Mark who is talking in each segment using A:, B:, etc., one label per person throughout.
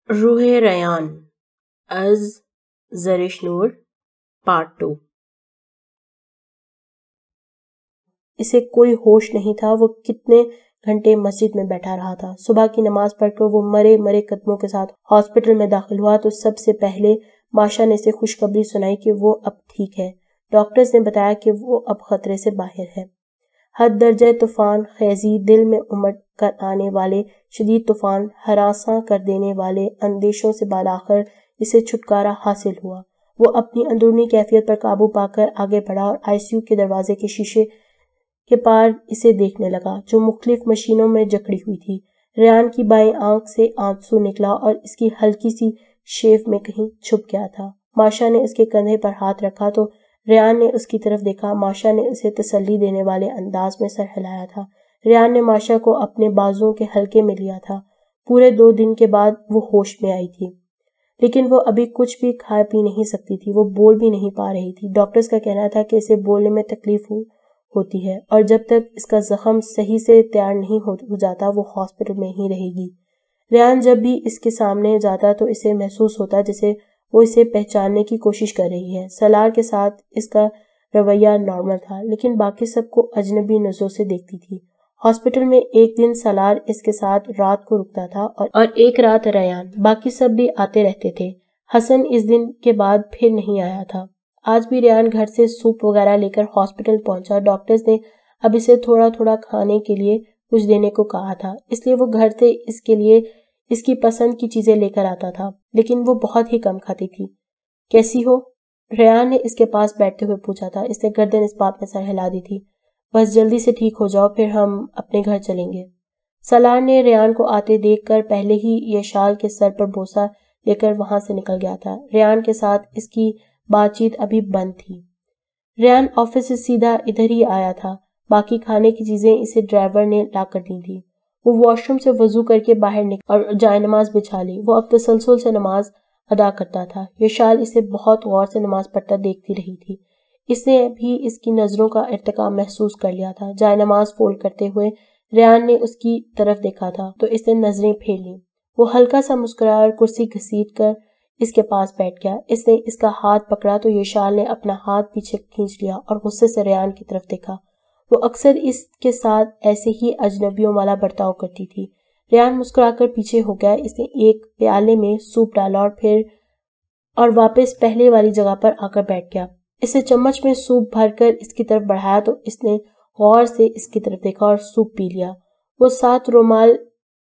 A: روح ریان از زرش نور پارٹ 2۔ اسے کوئی ہوش نہیں تھا وہ کتنے گھنٹے مسجد میں بیٹھا رہا تھا۔ صبح کی نماز پڑھ کر وہ مرے مرے قدموں کے ساتھ ہاسپٹل میں داخل ہوا تو سب سے پہلے ماشا نے اسے خوشخبری سنائی کہ وہ اب ٹھیک ہے۔ ڈاکٹرز نے بتایا کہ وہ اب خطرے سے باہر ہے۔ حد درجہ طوفان خیزی، دل میں امڈ کر آنے والے شدید طوفان، ہراساں کر دینے والے اندیشوں سے بالآخر اسے چھٹکارا حاصل ہوا۔ وہ اپنی اندرونی کیفیت پر قابو پا کر آگے بڑھا اور آئی سی یو کے دروازے کے شیشے کے پار اسے دیکھنے لگا جو مختلف مشینوں میں جکڑی ہوئی تھی۔ ریان کی بائیں آنکھ سے آنسو نکلا اور اس کی ہلکی سی شیو میں کہیں چھپ گیا تھا۔ ماشا نے اس کے کندھے پر ہاتھ رکھا تو ریان نے اس کی طرف دیکھا۔ ماشا نے اسے تسلی دینے والے انداز میں سر ہلایا تھا۔ ریان نے ماشا کو اپنے بازوؤں کے حلقے میں لیا تھا۔ پورے 2 دن کے بعد وہ ہوش میں آئی تھی، لیکن وہ ابھی کچھ بھی کھا پی نہیں سکتی تھی، وہ بول بھی نہیں پا رہی تھی۔ ڈاکٹرز کا کہنا تھا کہ اسے بولنے میں تکلیف ہوتی ہے اور جب تک اس کا زخم صحیح سے تیار نہیں ہو جاتا وہ ہاسپٹل میں ہی رہے گی۔ ریان جب بھی اس کے سامنے جاتا تو اسے محسوس ہوتا جیسے وہ اسے پہچاننے کی کوشش کر رہی ہے۔ سالار کے ساتھ اس کا رویہ نارمل تھا، لیکن باقی سب کو اجنبی نظروں سے دیکھتی تھی۔ ہاسپٹل میں ایک دن سالار اس کے ساتھ رات کو رکتا تھا اور ایک رات ریان، باقی سب بھی آتے رہتے تھے۔ حسن اس دن کے بعد پھر نہیں آیا تھا۔ آج بھی ریان گھر سے سوپ وغیرہ لے کر ہاسپٹل پہنچا۔ ڈاکٹرز نے اب اسے تھوڑا تھوڑا کھانے کے لیے کچھ دینے کو کہا تھا، اس لیے وہ گھر سے اس کے لیے اس کی پسند کی چیزیں لے کر آتا تھا، لیکن وہ بہت ہی کم کھاتی تھی۔ کیسی ہو؟ ریان نے اس کے پاس بیٹھتے ہوئے پوچھا تھا۔ اس نے گردن اس بات میں سر ہلا دی تھی۔ بس جلدی سے ٹھیک ہو جاؤ پھر ہم اپنے گھر چلیں گے۔ سالار نے ریان کو آتے دیکھ کر پہلے ہی یہ شال کے سر پر بوسہ لے کر وہاں سے نکل گیا تھا۔ ریان کے ساتھ اس کی بات چیت ابھی بند تھی۔ ریان آفس سے سیدھا ادھر ہی آیا تھا۔ باقی کھانے کی چیزیں اسے ڈرائیور نے لا کر دی تھی۔ وہ واش روم سے وضو کر کے باہر نکل اور جائے نماز بچھا لی۔ وہ اب تسلسل سے نماز ادا کرتا تھا۔ یہ شال اسے بہت غور سے نماز پڑھتا دیکھتی رہی تھی۔ اس نے بھی اس کی نظروں کا ارتقا محسوس کر لیا تھا۔ جائے نماز فولڈ کرتے ہوئے ریان نے اس کی طرف دیکھا تھا تو اس نے نظریں پھیر لیں۔ وہ ہلکا سا مسکرایا اور کرسی گھسیٹ کر اس کے پاس بیٹھ گیا۔ اس نے اس کا ہاتھ پکڑا تو یہ شال نے اپنا ہاتھ پیچھے کھینچ لیا اور غصے سے ریان کی طرف دیکھا۔ وہ اکثر اس کے ساتھ ایسے ہی اجنبیوں والا برتاؤ کرتی تھی۔ ریان مسکرا کر پیچھے ہو گیا۔ اس نے ایک پیالے میں سوپ ڈالا اور واپس پہلے والی جگہ پر آ کر بیٹھ گیا۔ اسے چمچ میں سوپ بھر کر اس کی طرف بڑھایا تو اس نے غور سے اس کی طرف دیکھا اور سوپ پی لیا۔ وہ ساتھ رومال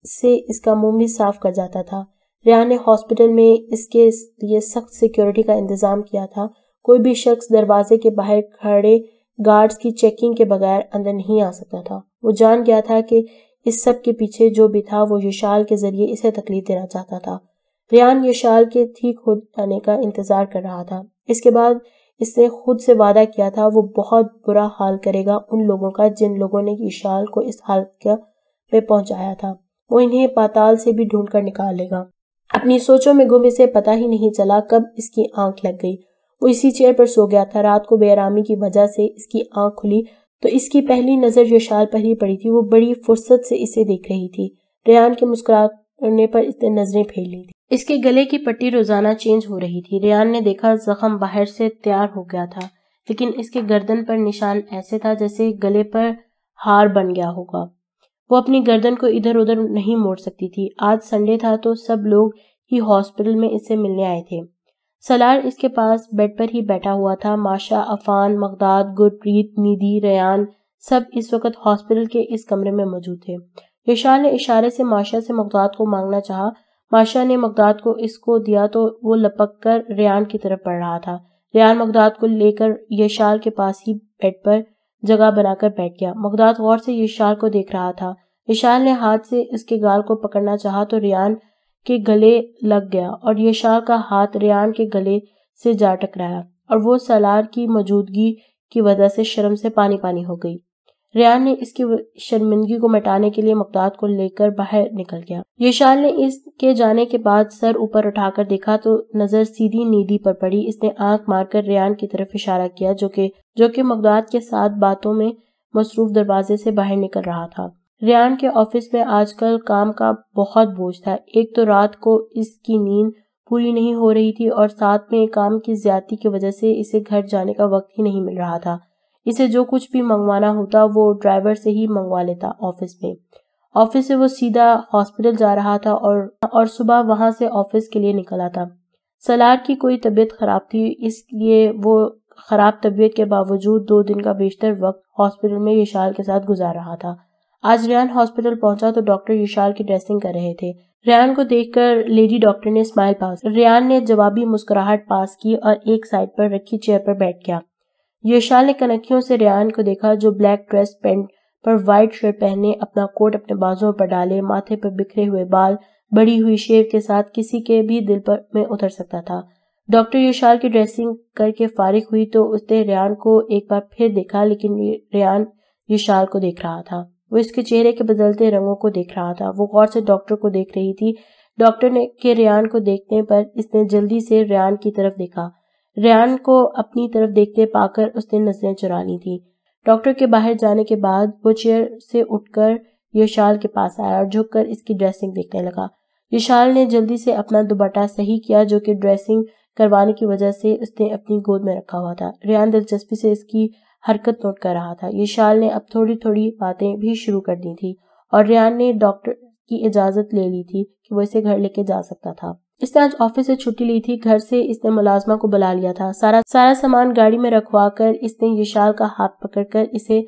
A: سے اس کا منہ بھی صاف کر جاتا تھا۔ ریان نے ہاسپٹل میں اس کے لیے سخت سیکیورٹی کا انتظام کیا تھا۔ کوئی بھی شخص دروازے کے باہر کھڑے گارڈز کی چیکنگ کے بغیر اندر نہیں آ سکتا تھا۔ وہ جان گیا تھا کہ اس سب کے پیچھے جو بھی تھا وہ یہ شال کے ذریعے اسے تکلیف دینا چاہتا تھا۔ ریان یہ شال کے ٹھیک ہو جانے کا انتظار کر رہا تھا۔ اس کے بعد اس نے خود سے وعدہ کیا تھا وہ بہت برا حال کرے گا ان لوگوں کا جن لوگوں نے یہ شال کو اس حالت میں پہنچایا تھا۔ وہ انہیں پاتال سے بھی ڈھونڈ کر نکال لے گا۔ اپنی سوچوں میں گم اسے پتہ ہی نہیں چلا کب اس کی آنکھ لگ گئی۔ وہ اسی چیئر پر سو گیا تھا۔ رات کو بے آرامی کی وجہ سے اس کی آنکھ کھلی تو اس کی پہلی نظر یہ شال پر ہی پڑی تھی۔ وہ بڑی فرصت سے اسے دیکھ رہی تھی۔ ریان کے مسکرانے پر اس نے نظریں پھیر لی تھی۔ اس کے گلے کی پٹی روزانہ چینج ہو رہی تھی۔ ریان نے دیکھا زخم باہر سے تیار ہو گیا تھا، لیکن اس کے گردن پر نشان ایسے تھا جیسے گلے پر ہار بن گیا ہوگا۔ وہ اپنی گردن کو ادھر ادھر نہیں موڑ سکتی تھی۔ آج سنڈے تھا تو سب لوگ ہی ہاسپٹل میں اس سے ملنے آئے تھے۔ سالار اس کے پاس بیڈ پر ہی بیٹھا ہوا تھا۔ ماشا، عفان، مغداد، گرپریت، نیدی، ریان سب اس وقت ہاسپٹل کے اس کمرے میں موجود تھے۔ یشال نے اشارے سے ماشا سے مغداد کو مانگنا چاہا۔ ماشا نے مغداد کو اس کو دیا تو وہ لپک کر ریان کی طرف بڑھ رہا تھا۔ ریان مغداد کو لے کر یشال کے پاس ہی بیڈ پر جگہ بنا کر بیٹھ گیا۔ مغداد غور سے یشال کو دیکھ رہا تھا۔ یشال نے ہاتھ سے اس کے گال کو پکڑنا چاہا تو ریان کے گلے لگ گیا اور یشال کا ہاتھ ریان کے گلے سے جا ٹکرایا اور وہ سالار کی موجودگی کی وجہ سے شرم سے پانی پانی ہو گئی۔ ریان نے اس کی شرمندگی کو مٹانے کے لیے مغداد کو لے کر باہر نکل گیا۔ یشال نے اس کے جانے کے بعد سر اوپر اٹھا کر دیکھا تو نظر سیدھی نیدی پر پڑی۔ اس نے آنکھ مار کر ریان کی طرف اشارہ کیا جو کہ مغداد کے ساتھ باتوں میں مصروف دروازے سے باہر نکل رہا تھا۔ ریان کے آفس میں آج کل کام کا بہت بوجھ تھا. ایک تو رات کو اس کی نیند پوری نہیں ہو رہی تھی اور ساتھ میں کام کی زیادتی کی وجہ سے اسے گھر جانے کا وقت ہی نہیں مل رہا تھا. اسے جو کچھ بھی منگوانا ہوتا وہ ڈرائیور سے ہی منگوا لیتا. آفس سے وہ سیدھا ہاسپٹل جا رہا تھا اور صبح وہاں سے آفس کے لیے نکل آتا. سالار کی کوئی طبیعت خراب تھی، اس لیے وہ خراب طبیعت کے باوجود 2 دن کا بیشتر وقت ہاسپٹل میں یشال کے ساتھ گزار رہا تھا. آج ریان ہاسپٹل پہنچا تو ڈاکٹر یشال کی ڈریسنگ کر رہے تھے. ریان کو دیکھ کر لیڈی ڈاکٹر نے اسمائل پاس. ریان نے جوابی مسکراہٹ پاس کی اور ایک سائڈ پر رکھی چیئر پر بیٹھ گیا. یشال نے کنکھیوں سے ریان کو دیکھا جو بلیک ڈریس پینٹ پر وائٹ شرٹ پہنے، اپنا کوٹ اپنے بازوؤں پر ڈالے، ماتھے پر بکھرے ہوئے بال بڑی ہوئی شیو کے ساتھ کسی کے بھی دل پر میں اتر سکتا تھا. ڈاکٹر یشال کی ڈریسنگ کر کے فارغ ہوئی تو اس نے ریان کو ایک بار پھر دیکھا، لیکن ریان یشال کو دیکھ رہا تھا. وہ اس کے چہرے کے بدلتے رنگوں کو دیکھ رہا تھا. وہ غور سے ڈاکٹر کو دیکھ رہی تھی. ڈاکٹر نے کہ ریان کو دیکھنے پر اس نے جلدی سے ریان کی طرف دیکھا. ریان کو اپنی طرف دیکھتے پا کر اس نے نظریں چرا لی تھی. ڈاکٹر کے باہر جانے کے بعد وہ چیئر سے اٹھ کر یشال کے پاس آیا اور جھک کر اس کی ڈریسنگ دیکھنے لگا. یشال نے جلدی سے اپنا دوپٹہ صحیح کیا جو کہ ڈریسنگ کروانے کی وجہ سے اس نے اپنی گود میں رکھا ہوا تھا. ریان دلچسپی سے اس کی حرکت نوٹ کر رہا تھا. یشال نے اب تھوڑی تھوڑی باتیں بھی شروع کر دی تھی اور ریان نے ڈاکٹر کی اجازت لے لی تھی کہ وہ اسے گھر لے کے جا سکتا تھا. اس نے آج آفس سے چھٹی لی تھی. گھر سے اس نے ملازمہ کو بلا لیا تھا. سارا سامان گاڑی میں رکھوا کر اس نے یشال کا ہاتھ پکڑ کر اسے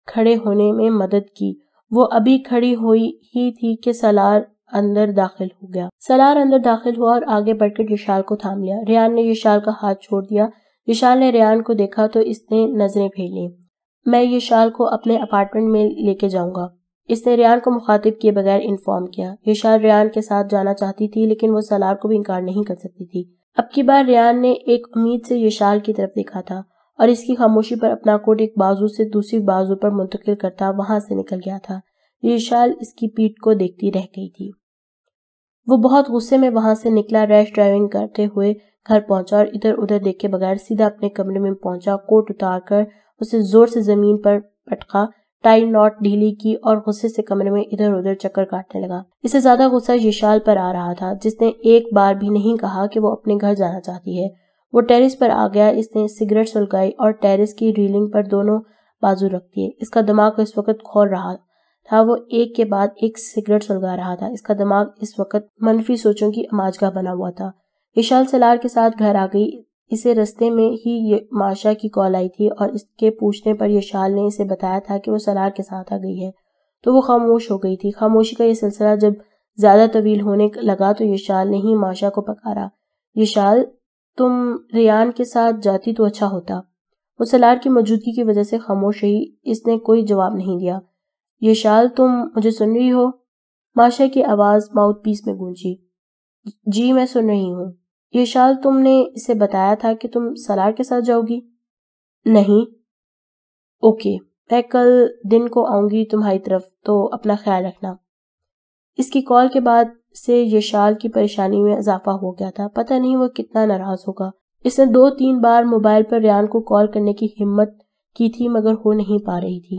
A: کھڑے ہونے میں مدد کی. وہ ابھی کھڑی ہوئی ہی تھی کہ سالار اندر داخل ہو گیا. سالار اندر داخل ہوا اور آگے بڑھ کر یشال کو تھام لیا. ریان نے یشال کا ہاتھ چھوڑ دیا. یشال نے ریان کو دیکھا تو اس نے نظریں پھیر لیں. میں یشال کو اپنے اپارٹمنٹ میں لے کے جاؤں گا، اس نے ریان کو مخاطب کیے بغیر انفارم کیا. یشال ریان کے ساتھ جانا چاہتی تھی لیکن وہ سالار کو بھی انکار نہیں کر سکتی تھی. اب کی بار ریان نے ایک امید سے یشال کی طرف دیکھا تھا اور اس کی خاموشی پر اپنا کوٹ ایک بازو سے دوسری بازو پر منتقل کرتا وہاں سے نکل گیا تھا. یشال اس کی پیٹھ کو دیکھتی رہ گئی تھی. وہ بہت غصے میں وہاں سے نکلا. ریش ڈرائیونگ کرتے ہوئے گھر پہنچا اور ادھر ادھر دیکھے بغیر سیدھا اپنے کمرے میں پہنچا. کوٹ اتار کر اسے زور سے زمین پر پٹکا، ٹائی ناٹ ڈھیلی کی اور غصے سے کمرے میں ادھر ادھر چکر کاٹنے لگا. اسے زیادہ غصہ یشال پر آ رہا تھا جس نے ایک بار بھی نہیں کہا کہ وہ اپنے گھر جانا چاہتی ہے. وہ ٹیرس پر آ گیا. اس نے سگریٹ سلگائی اور ٹیرس کی ریلنگ پر دونوں بازو رکھ دیے. اس کا دماغ اس وقت کھول رہا تھا. وہ ایک کے بعد ایک سگریٹ سلگا رہا تھا. اس کا دماغ اس وقت منفی سوچوں کی اماجگاہ بنا ہوا تھا. یشال سالار کے ساتھ گھر آ گئی. اسے رستے میں ہی ماشا کی کال آئی تھی اور اس کے پوچھنے پر یشال نے اسے بتایا تھا کہ وہ سالار کے ساتھ آ گئی ہے تو وہ خاموش ہو گئی تھی. خاموشی کا یہ سلسلہ جب زیادہ طویل ہونے لگا تو یشال نے ہی ماشا کو پکارا. یشال، تم ریان کے ساتھ جاتی تو اچھا ہوتا. وہ سالار کی موجودگی کی وجہ سے خاموش رہی. اس نے کوئی جواب نہیں دیا. یشال، تم مجھے سن رہی ہو؟ ماشا کی آواز ماؤتھ پیس میں گونجی. جی میں سن رہی ہوں. یشال، تم نے اسے بتایا تھا کہ تم سالار کے ساتھ جاؤ گی؟ نہیں. اوکے، میں کل دن کو آؤں گی تمہاری طرف، تو اپنا خیال رکھنا. اس کی کال کے بعد سے یشال کی پریشانی میں اضافہ ہو گیا تھا. پتہ نہیں وہ کتنا ناراض ہوگا. اس نے 2-3 بار موبائل پر ریان کو کال کرنے کی ہمت کی تھی مگر ہو نہیں پا رہی تھی.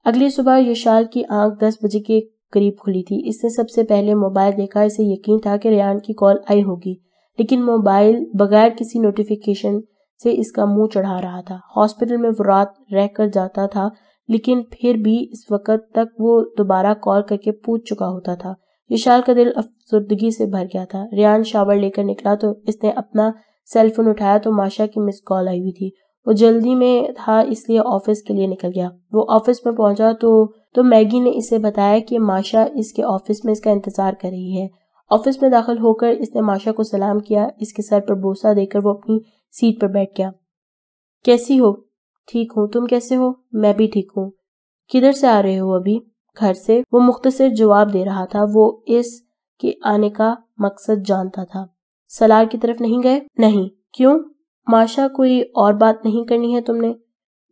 A: اگلی صبح یشال کی آنکھ 10 بجے کے قریب کھلی تھی. اس نے سب سے پہلے موبائل دیکھا. اسے یقین تھا کہ ریان کی کال آئی ہوگی لیکن موبائل بغیر کسی نوٹیفیکیشن سے اس کا منہ چڑھا رہا تھا. ہاسپٹل میں وہ رات رہ کر جاتا تھا لیکن پھر بھی اس وقت تک وہ دوبارہ کال کر کے پوچھ چکا ہوتا تھا. یشال کا دل افسردگی سے بھر گیا تھا. ریان شاور لے کر نکلا تو اس نے اپنا سیل فون اٹھایا تو ماشا کی مس کال آئی ہوئی تھی. وہ جلدی میں تھا اس لیے آفس کے لیے نکل گیا. وہ آفس میں پہنچا تو میگی نے اسے بتایا کہ ماشا اس کے آفس میں اس کا انتظار کر رہی ہے. آفس میں داخل ہو کر اس نے ماشا کو سلام کیا. اس کے سر پر بوسہ دے کر وہ اپنی سیٹ پر بیٹھ گیا. کیسی ہو؟ ٹھیک ہوں. تم کیسے ہو؟ میں بھی ٹھیک ہوں. کدھر سے آ رہے ہو ابھی؟ گھر سے. وہ مختصر جواب دے رہا تھا. وہ اس کے آنے کا مقصد جانتا تھا. سالار کی طرف نہیں گئے؟ نہیں. کیوں؟ ماشا، کوئی اور بات نہیں کرنی ہے تم نے؟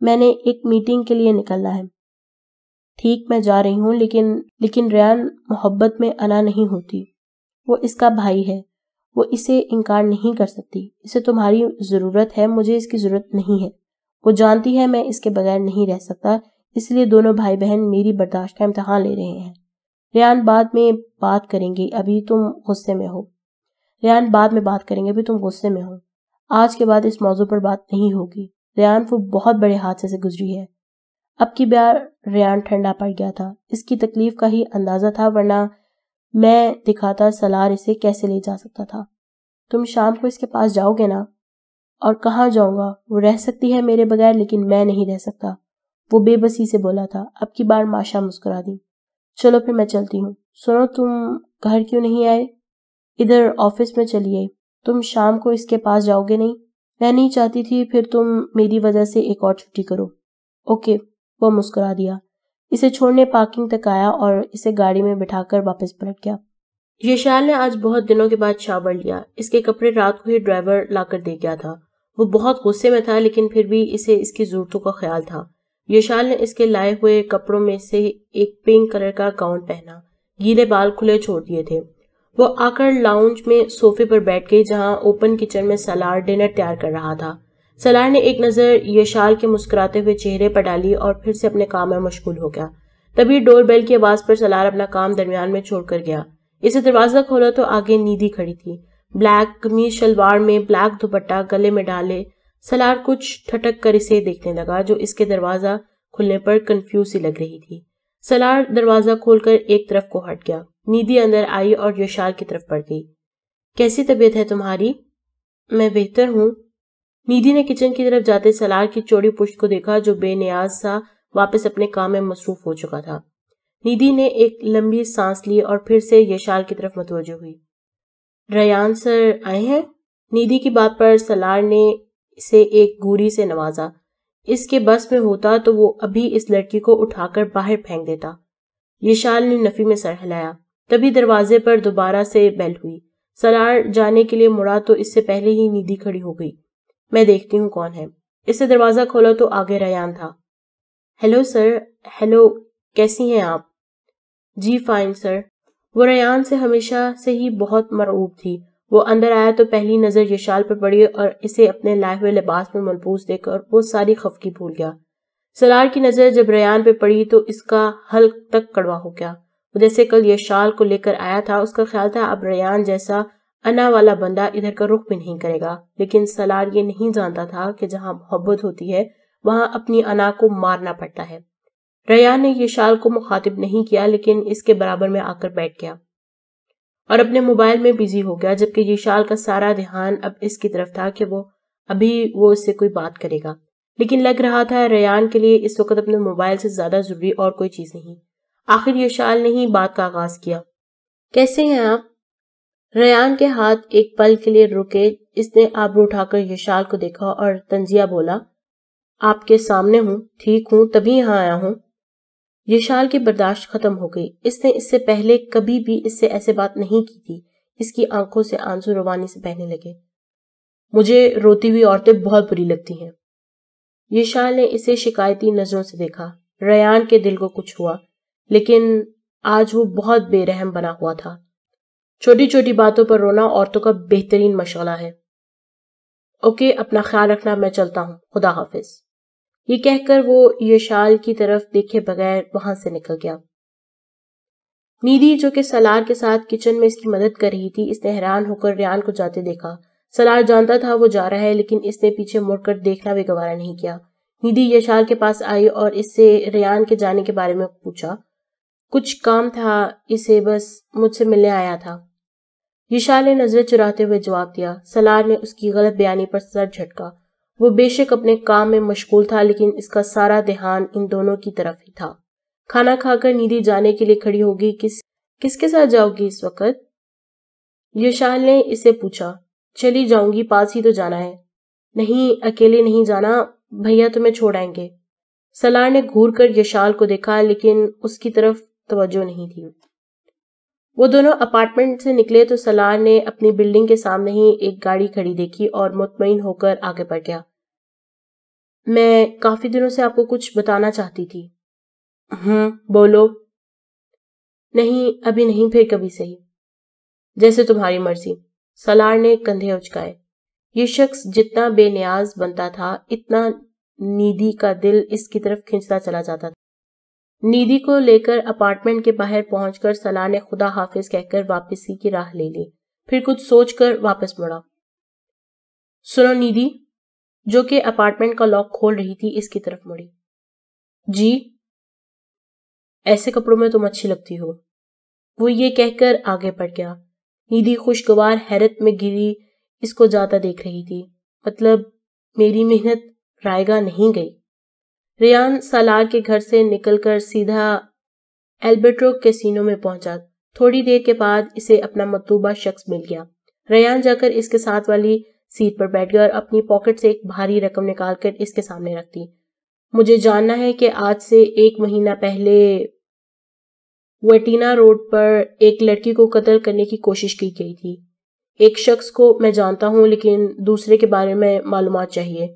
A: میں نے ایک میٹنگ کے لیے نکلنا ہے. ٹھیک، میں جا رہی ہوں لیکن ریان محبت میں انا نہیں ہوتی. وہ اس کا بھائی ہے. وہ اسے انکار نہیں کر سکتی. اسے تمہاری ضرورت ہے. مجھے اس کی ضرورت نہیں ہے. وہ جانتی ہے میں اس کے بغیر نہیں رہ سکتا. اس لیے دونوں بھائی بہن میری برداشت کا امتحان لے رہے ہیں۔ ریان بعد میں بات کریں گے، ابھی تم غصے میں ہو۔ آج کے بعد اس موضوع پر بات نہیں ہوگی۔ ریان وہ بہت بڑے حادثے سے گزری ہے۔ اب کی بار ریان ٹھنڈا پڑ گیا تھا۔ اس کی تکلیف کا ہی اندازہ تھا، ورنہ میں دکھاتا سالار اسے کیسے لے جا سکتا تھا۔ تم شام کو اس کے پاس جاؤ گے نا؟ اور کہاں جاؤں گا؟ وہ رہ سکتی ہے میرے بغیر، لیکن میں نہیں رہ سکتا، وہ بے بسی سے بولا تھا۔ اب کی بار ماشا مسکرا دی۔ چلو پھر میں چلتی ہوں۔ سنو، تم گھر کیوں نہیں آئے؟ ادھر آفس میں چلیے۔ تم شام کو اس کے پاس جاؤ گے نہیں؟ میں نہیں چاہتی تھی پھر تم میری وجہ سے ایک اور چھٹی کرو۔ اوکے، وہ مسکرا دیا۔ اسے چھوڑنے پارکنگ تک آیا اور اسے گاڑی میں بٹھا کر واپس پلٹ گیا۔ یشال نے آج بہت دنوں کے بعد شاور لیا۔ اس کے کپڑے رات کو ہی ڈرائیور لا کر دے گیا تھا۔ وہ بہت غصے میں تھا، لیکن پھر بھی اسے اس کی ضرورتوں کا خیال تھا۔ یشال نے اس کے لائے ہوئے کپڑوں میں سے ایک پنک کلر کا گاؤن پہنا، گیلے بال کھلے چھوڑ دیے تھے۔ وہ آ کر لاؤنج میں صوفے پر بیٹھ گئی، جہاں اوپن کچن میں سالار ڈنر تیار کر رہا تھا۔ سالار نے ایک نظر یشال کے مسکراتے ہوئے چہرے پر ڈالی اور پھر سے اپنے کام میں مشغول ہو گیا۔ تبھی ڈور بیل کی آواز پر سالار اپنا کام درمیان میں چھوڑ کر گیا۔ اسے دروازہ کھولا تو آگے نیدی کھڑی تھی، بلیک قمیض شلوار میں، بلیک دوپٹہ گلے میں ڈالے۔ سالار کچھ ٹھٹک کر اسے دیکھنے لگا، جو اس کے دروازہ کھلنے پر کنفیوز سی لگ رہی تھی۔ سالار دروازہ کھول کر ایک طرف کو ہٹ گیا۔ نیدی اندر آئی اور یشال کی طرف بڑھ گئی۔ کیسی طبیعت ہے تمہاری؟ میں بہتر ہوں۔ نیدی نے کچن کی طرف جاتے سالار کی چوڑی پشت کو دیکھا، جو بے نیاز سا واپس اپنے کام میں مصروف ہو چکا تھا۔ نیدی نے ایک لمبی سانس لی اور پھر سے یشال کی طرف متوجہ ہوئی۔ ریان سر آئے ہیں؟ نیدی کی بات پر سالار نے اسے ایک گوری سے نوازا۔ اس کے بس میں ہوتا تو وہ ابھی اس لڑکی کو اٹھا کر باہر پھینک دیتا۔ یشال نے نفی میں سر ہلایا۔ تبھی دروازے پر دوبارہ سے بیل ہوئی۔ سالار جانے کے لیے مڑا تو اس سے پہلے ہی نیدی کھڑی ہو گئی۔ میں دیکھتی ہوں کون ہے۔ اس نے دروازہ کھولا تو آگے ریان تھا۔ Hello sir. ہیلو، کیسی ہیں آپ؟ جی فائن سر۔ وہ ریان سے ہمیشہ سے ہی بہت مرعوب تھی۔ وہ اندر آیا تو پہلی نظر یشال پر پڑی اور اسے اپنے لائے ہوئے لباس میں ملبوس دیکھ کر وہ ساری خفگی بھول گیا۔ سالار کی نظر جب ریان پہ پڑی تو اس کا حلق تک کڑوا ہو گیا۔ وہ جیسے کل یشال کو لے کر آیا تھا، اس کا خیال تھا اب ریان جیسا انا والا بندہ ادھر کا رخ بھی نہیں کرے گا، لیکن سالار یہ نہیں جانتا تھا کہ جہاں محبت ہوتی ہے وہاں اپنی انا کو مارنا پڑتا ہے۔ ریان نے یشال کو مخاطب نہیں کیا، لیکن اس کے برابر میں آ کر بیٹھ گیا اور اپنے موبائل میں بزی ہو گیا، جبکہ یشال کا سارا دھیان اب اس کی طرف تھا کہ وہ اس سے کوئی بات کرے گا، لیکن لگ رہا تھا ریان کے لیے اس وقت اپنے موبائل سے زیادہ ضروری اور کوئی چیز نہیں۔ آخر یشال نے ہی بات کا آغاز کیا۔ کیسے ہیں آپ؟ ریان کے ہاتھ ایک پل کے لیے رکے۔ اس نے آبرو اٹھا کر یشال کو دیکھا اور طنزیہ بولا، آپ کے سامنے ہوں، ٹھیک ہوں، تبھی یہاں آیا ہوں۔ یشال کی برداشت ختم ہو گئی۔ اس نے اس سے پہلے کبھی بھی اس سے ایسے بات نہیں کی تھی۔ اس کی آنکھوں سے آنسو روانی سے بہنے لگے۔ مجھے روتی ہوئی عورتیں بہت بری لگتی ہیں۔ یشال نے اسے شکایتی نظروں سے دیکھا۔ ریان کے دل کو کچھ ہوا، لیکن آج وہ بہت بے رحم بنا ہوا تھا۔ چھوٹی چھوٹی باتوں پر رونا عورتوں کا بہترین مشغلہ ہے۔ اوکے، اپنا خیال رکھنا، میں چلتا ہوں، خدا حافظ۔ یہ کہہ کر وہ یشال کی طرف دیکھے بغیر وہاں سے نکل گیا۔ نیدی، جو کہ سالار کے ساتھ کچن میں اس کی مدد کر رہی تھی، اس نے حیران ہو کر ریان کو جاتے دیکھا۔ سالار جانتا تھا وہ جا رہا ہے، لیکن اس نے پیچھے مڑ کر دیکھنا بھی گوارا نہیں کیا۔ نیدی یشال کے پاس آئی اور اس سے ریان کے جانے کے بارے میں پوچھا۔ کچھ کام تھا اسے، بس مجھ سے ملنے آیا تھا۔ یشال نے نظریں چراتے ہوئے جواب دیا۔ سالار نے اس کی غلط بیانی پر سر جھٹکا۔ وہ بے شک اپنے کام میں مشغول تھا، لیکن اس کا سارا دھیان ان دونوں کی طرف ہی تھا۔ کھانا کھا کر نیدی جانے کے لیے کھڑی ہوگی۔ کس کے ساتھ جاؤ گی اس وقت؟ یشال نے اسے پوچھا۔ چلی جاؤں گی، پاس ہی تو جانا ہے۔ نہیں، اکیلے نہیں جانا، بھیا تمہیں چھوڑ آئیں گے۔ سالار نے گھور کر یشال کو دیکھا، لیکن اس کی طرف توجہ نہیں تھی۔ وہ دونوں اپارٹمنٹ سے نکلے تو سالار نے اپنی بلڈنگ کے سامنے ہی ایک گاڑی کھڑی دیکھی اور مطمئن ہو کر آگے بڑھ گیا۔ میں کافی دنوں سے آپ کو کچھ بتانا چاہتی تھی۔ بولو۔ نہیں، ابھی نہیں، پھر کبھی صحیح۔ جیسے تمہاری مرضی۔ سالار نے کندھے اچکائے۔ یہ شخص جتنا بے نیاز بنتا تھا، اتنا نیدی کا دل اس کی طرف کھنچتا چلا جاتا تھا۔ نیدی کو لے کر اپارٹمنٹ کے باہر پہنچ کر سلار نے خدا حافظ کہہ کر واپسی کی راہ لے لی، پھر کچھ سوچ کر واپس مڑا۔ سنو نیدی، جو کہ اپارٹمنٹ کا لاک کھول رہی تھی، اس کی طرف مڑی۔ جی؟ ایسے کپڑوں میں تم اچھی لگتی ہو، وہ یہ کہہ کر آگے بڑھ گیا۔ نیدی خوشگوار حیرت میں گری اس کو جاتا دیکھ رہی تھی۔ مطلب میری محنت رائے گاہ نہیں گئی۔ ریان سالار کے گھر سے نکل کر سیدھا البرٹو کیسینو میں پہنچا۔ تھوڑی دیر کے بعد اسے اپنا مطلوبہ شخص مل گیا۔ ریان جا کر اس کے ساتھ والی سیٹ پر بیٹھ گیا اور اپنی پاکٹ سے ایک بھاری رقم نکال کر اس کے سامنے رکھ دی۔ مجھے جاننا ہے کہ آج سے 1 مہینہ پہلے ویٹینا روڈ پر ایک لڑکی کو قتل کرنے کی کوشش کی گئی تھی۔ ایک شخص کو میں جانتا ہوں، لیکن دوسرے کے بارے میں معلومات چاہیے۔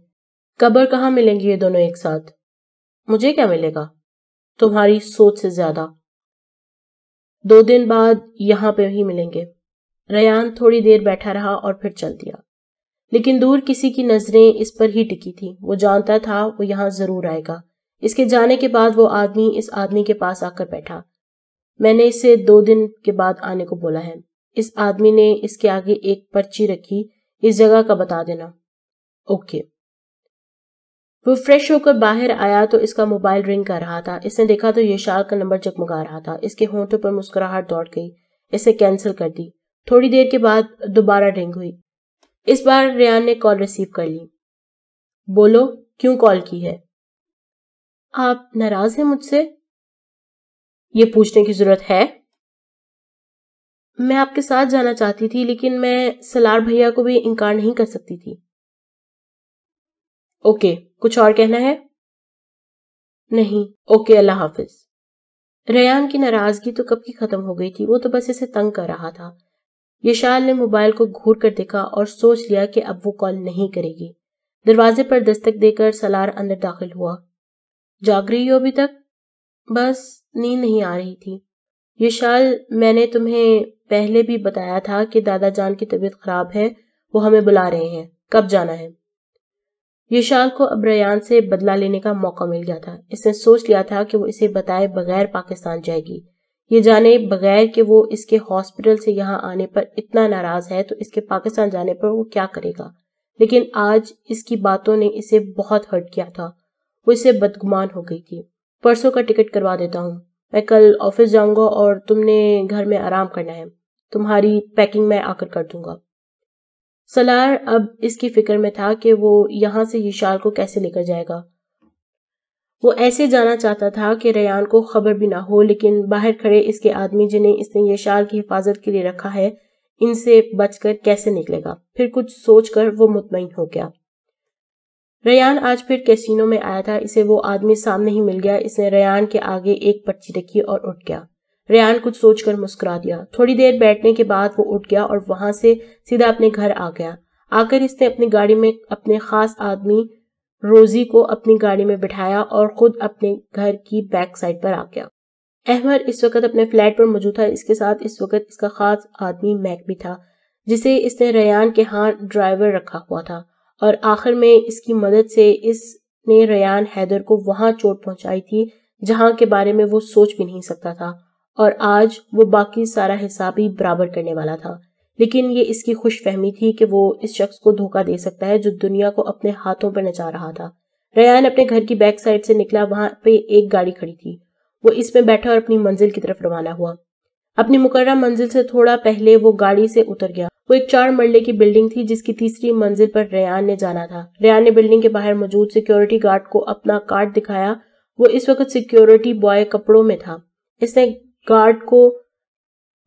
A: قبر کہاں ملیں گی یہ دونوں ایک ساتھ؟ مجھے کیا ملے گا؟ تمہاری سوچ سے زیادہ۔ 2 دن بعد یہاں پہ ہی ملیں گے۔ ریان تھوڑی دیر بیٹھا رہا اور پھر چل دیا، لیکن دور کسی کی نظریں اس پر ہی ٹکی تھی۔ وہ جانتا تھا وہ یہاں ضرور آئے گا۔ اس کے جانے کے بعد وہ آدمی اس آدمی کے پاس آ کر بیٹھا۔ میں نے اسے 2 دن کے بعد آنے کو بولا ہے۔ اس آدمی نے اس کے آگے ایک پرچی رکھی، اس جگہ کا بتا دینا۔ اوکے۔ وہ فریش ہو کر باہر آیا تو اس کا موبائل رنگ کر رہا تھا۔ اس نے دیکھا تو یشال کا نمبر جگمگا رہا تھا۔ اس کے ہونٹوں پر مسکراہٹ دوڑ گئی۔ اسے کینسل کر دی۔ تھوڑی دیر کے بعد دوبارہ رنگ ہوئی۔ اس بار ریان نے کال ریسیو کر لی۔ بولو، کیوں کال کی ہے؟ آپ ناراض ہیں مجھ سے؟ یہ پوچھنے کی ضرورت ہے؟ میں آپ کے ساتھ جانا چاہتی تھی، لیکن میں سلار بھیا کو بھی انکار نہیں کر سکتی تھی۔ اوکے، کچھ اور کہنا ہے؟ نہیں، اوکے، اللہ حافظ۔ ریان کی ناراضگی تو کب کی ختم ہو گئی تھی، وہ تو بس اسے تنگ کر رہا تھا۔ یشال نے موبائل کو گھور کر دیکھا اور سوچ لیا کہ اب وہ کال نہیں کرے گی۔ دروازے پر دستک دے کر سلار اندر داخل ہوا۔ جاگ رہی ہو ابھی تک؟ بس نیند نہیں آ رہی تھی۔ یشال، میں نے تمہیں پہلے بھی بتایا تھا کہ دادا جان کی طبیعت خراب ہے، وہ ہمیں بلا رہے ہیں۔ کب جانا ہے؟ یشال کو اب ریان سے بدلہ لینے کا موقع مل گیا تھا۔ اس نے سوچ لیا تھا کہ وہ اسے بتائے بغیر پاکستان جائے گی، یہ جانے بغیر کہ وہ اس کے ہاسپٹل سے یہاں آنے پر اتنا ناراض ہے تو اس کے پاکستان جانے پر وہ کیا کرے گا۔ لیکن آج اس کی باتوں نے اسے بہت ہرٹ کیا تھا۔ وہ اسے بدگمان ہو گئی تھی۔ پرسوں کا ٹکٹ کروا دیتا ہوں، میں کل آفس جاؤں گا اور تم نے گھر میں آرام کرنا ہے۔ تمہاری پیکنگ میں آ کر دوں گا۔ سلار اب اس کی فکر میں تھا کہ وہ یہاں سے یشال کو کیسے لے کر جائے گا۔ وہ ایسے جانا چاہتا تھا کہ ریان کو خبر بھی نہ ہو، لیکن باہر کھڑے اس کے آدمی جنہیں اس نے یشال کی حفاظت کے لیے رکھا ہے، ان سے بچ کر کیسے نکلے گا۔ پھر کچھ سوچ کر وہ مطمئن ہو گیا۔ ریان آج پھر کیسینو میں آیا تھا۔ اسے وہ آدمی سامنے ہی مل گیا۔ اس نے ریان کے آگے ایک پرچی رکھی اور اٹھ گیا۔ ریان کچھ سوچ کر مسکرا دیا۔ تھوڑی دیر بیٹھنے کے بعد وہ اٹھ گیا اور وہاں سے سیدھا اپنے گھر آ گیا۔ آ کر اس نے اپنی گاڑی میں اپنے خاص آدمی روزی کو اپنی گاڑی میں بٹھایا اور خود اپنے گھر کی بیک سائڈ پر آ گیا۔ احمد اس وقت اپنے فلیٹ پر موجود تھا۔ اس کے ساتھ اس وقت اس کا خاص آدمی میک بھی تھا، جسے اس نے ریان کے ہاں ڈرائیور رکھا ہوا تھا، اور آخر میں اس کی مدد سے اس نے ریان حیدر کو وہاں چوٹ پہنچائی تھی جہاں کے بارے میں وہ سوچ بھی نہیں سکتا تھا، اور آج وہ باقی سارا حساب ہی برابر کرنے والا تھا۔ لیکن یہ اس کی خوش فہمی تھی کہ وہ اس شخص کو دھوکہ دے سکتا ہے جو دنیا کو اپنے ہاتھوں پر نچا رہا تھا۔ ریان اپنے گھر کی بیک سائڈ سے نکلا۔ وہاں پہ ایک گاڑی کھڑی تھی۔ وہ اس میں بیٹھا اور اپنی منزل کی طرف روانہ ہوا۔ اپنی مقررہ منزل سے تھوڑا پہلے وہ گاڑی سے اتر گیا۔ وہ ایک 4 مرلے کی بلڈنگ تھی جس کی تیسری منزل پر ریان نے جانا تھا۔ ریان نے بلڈنگ کے باہر موجود سیکیورٹی گارڈ کو اپنا کارڈ دکھایا۔ وہ اس وقت سیکیورٹی بوائے کپڑوں میں تھا۔ اس نے گارڈ کو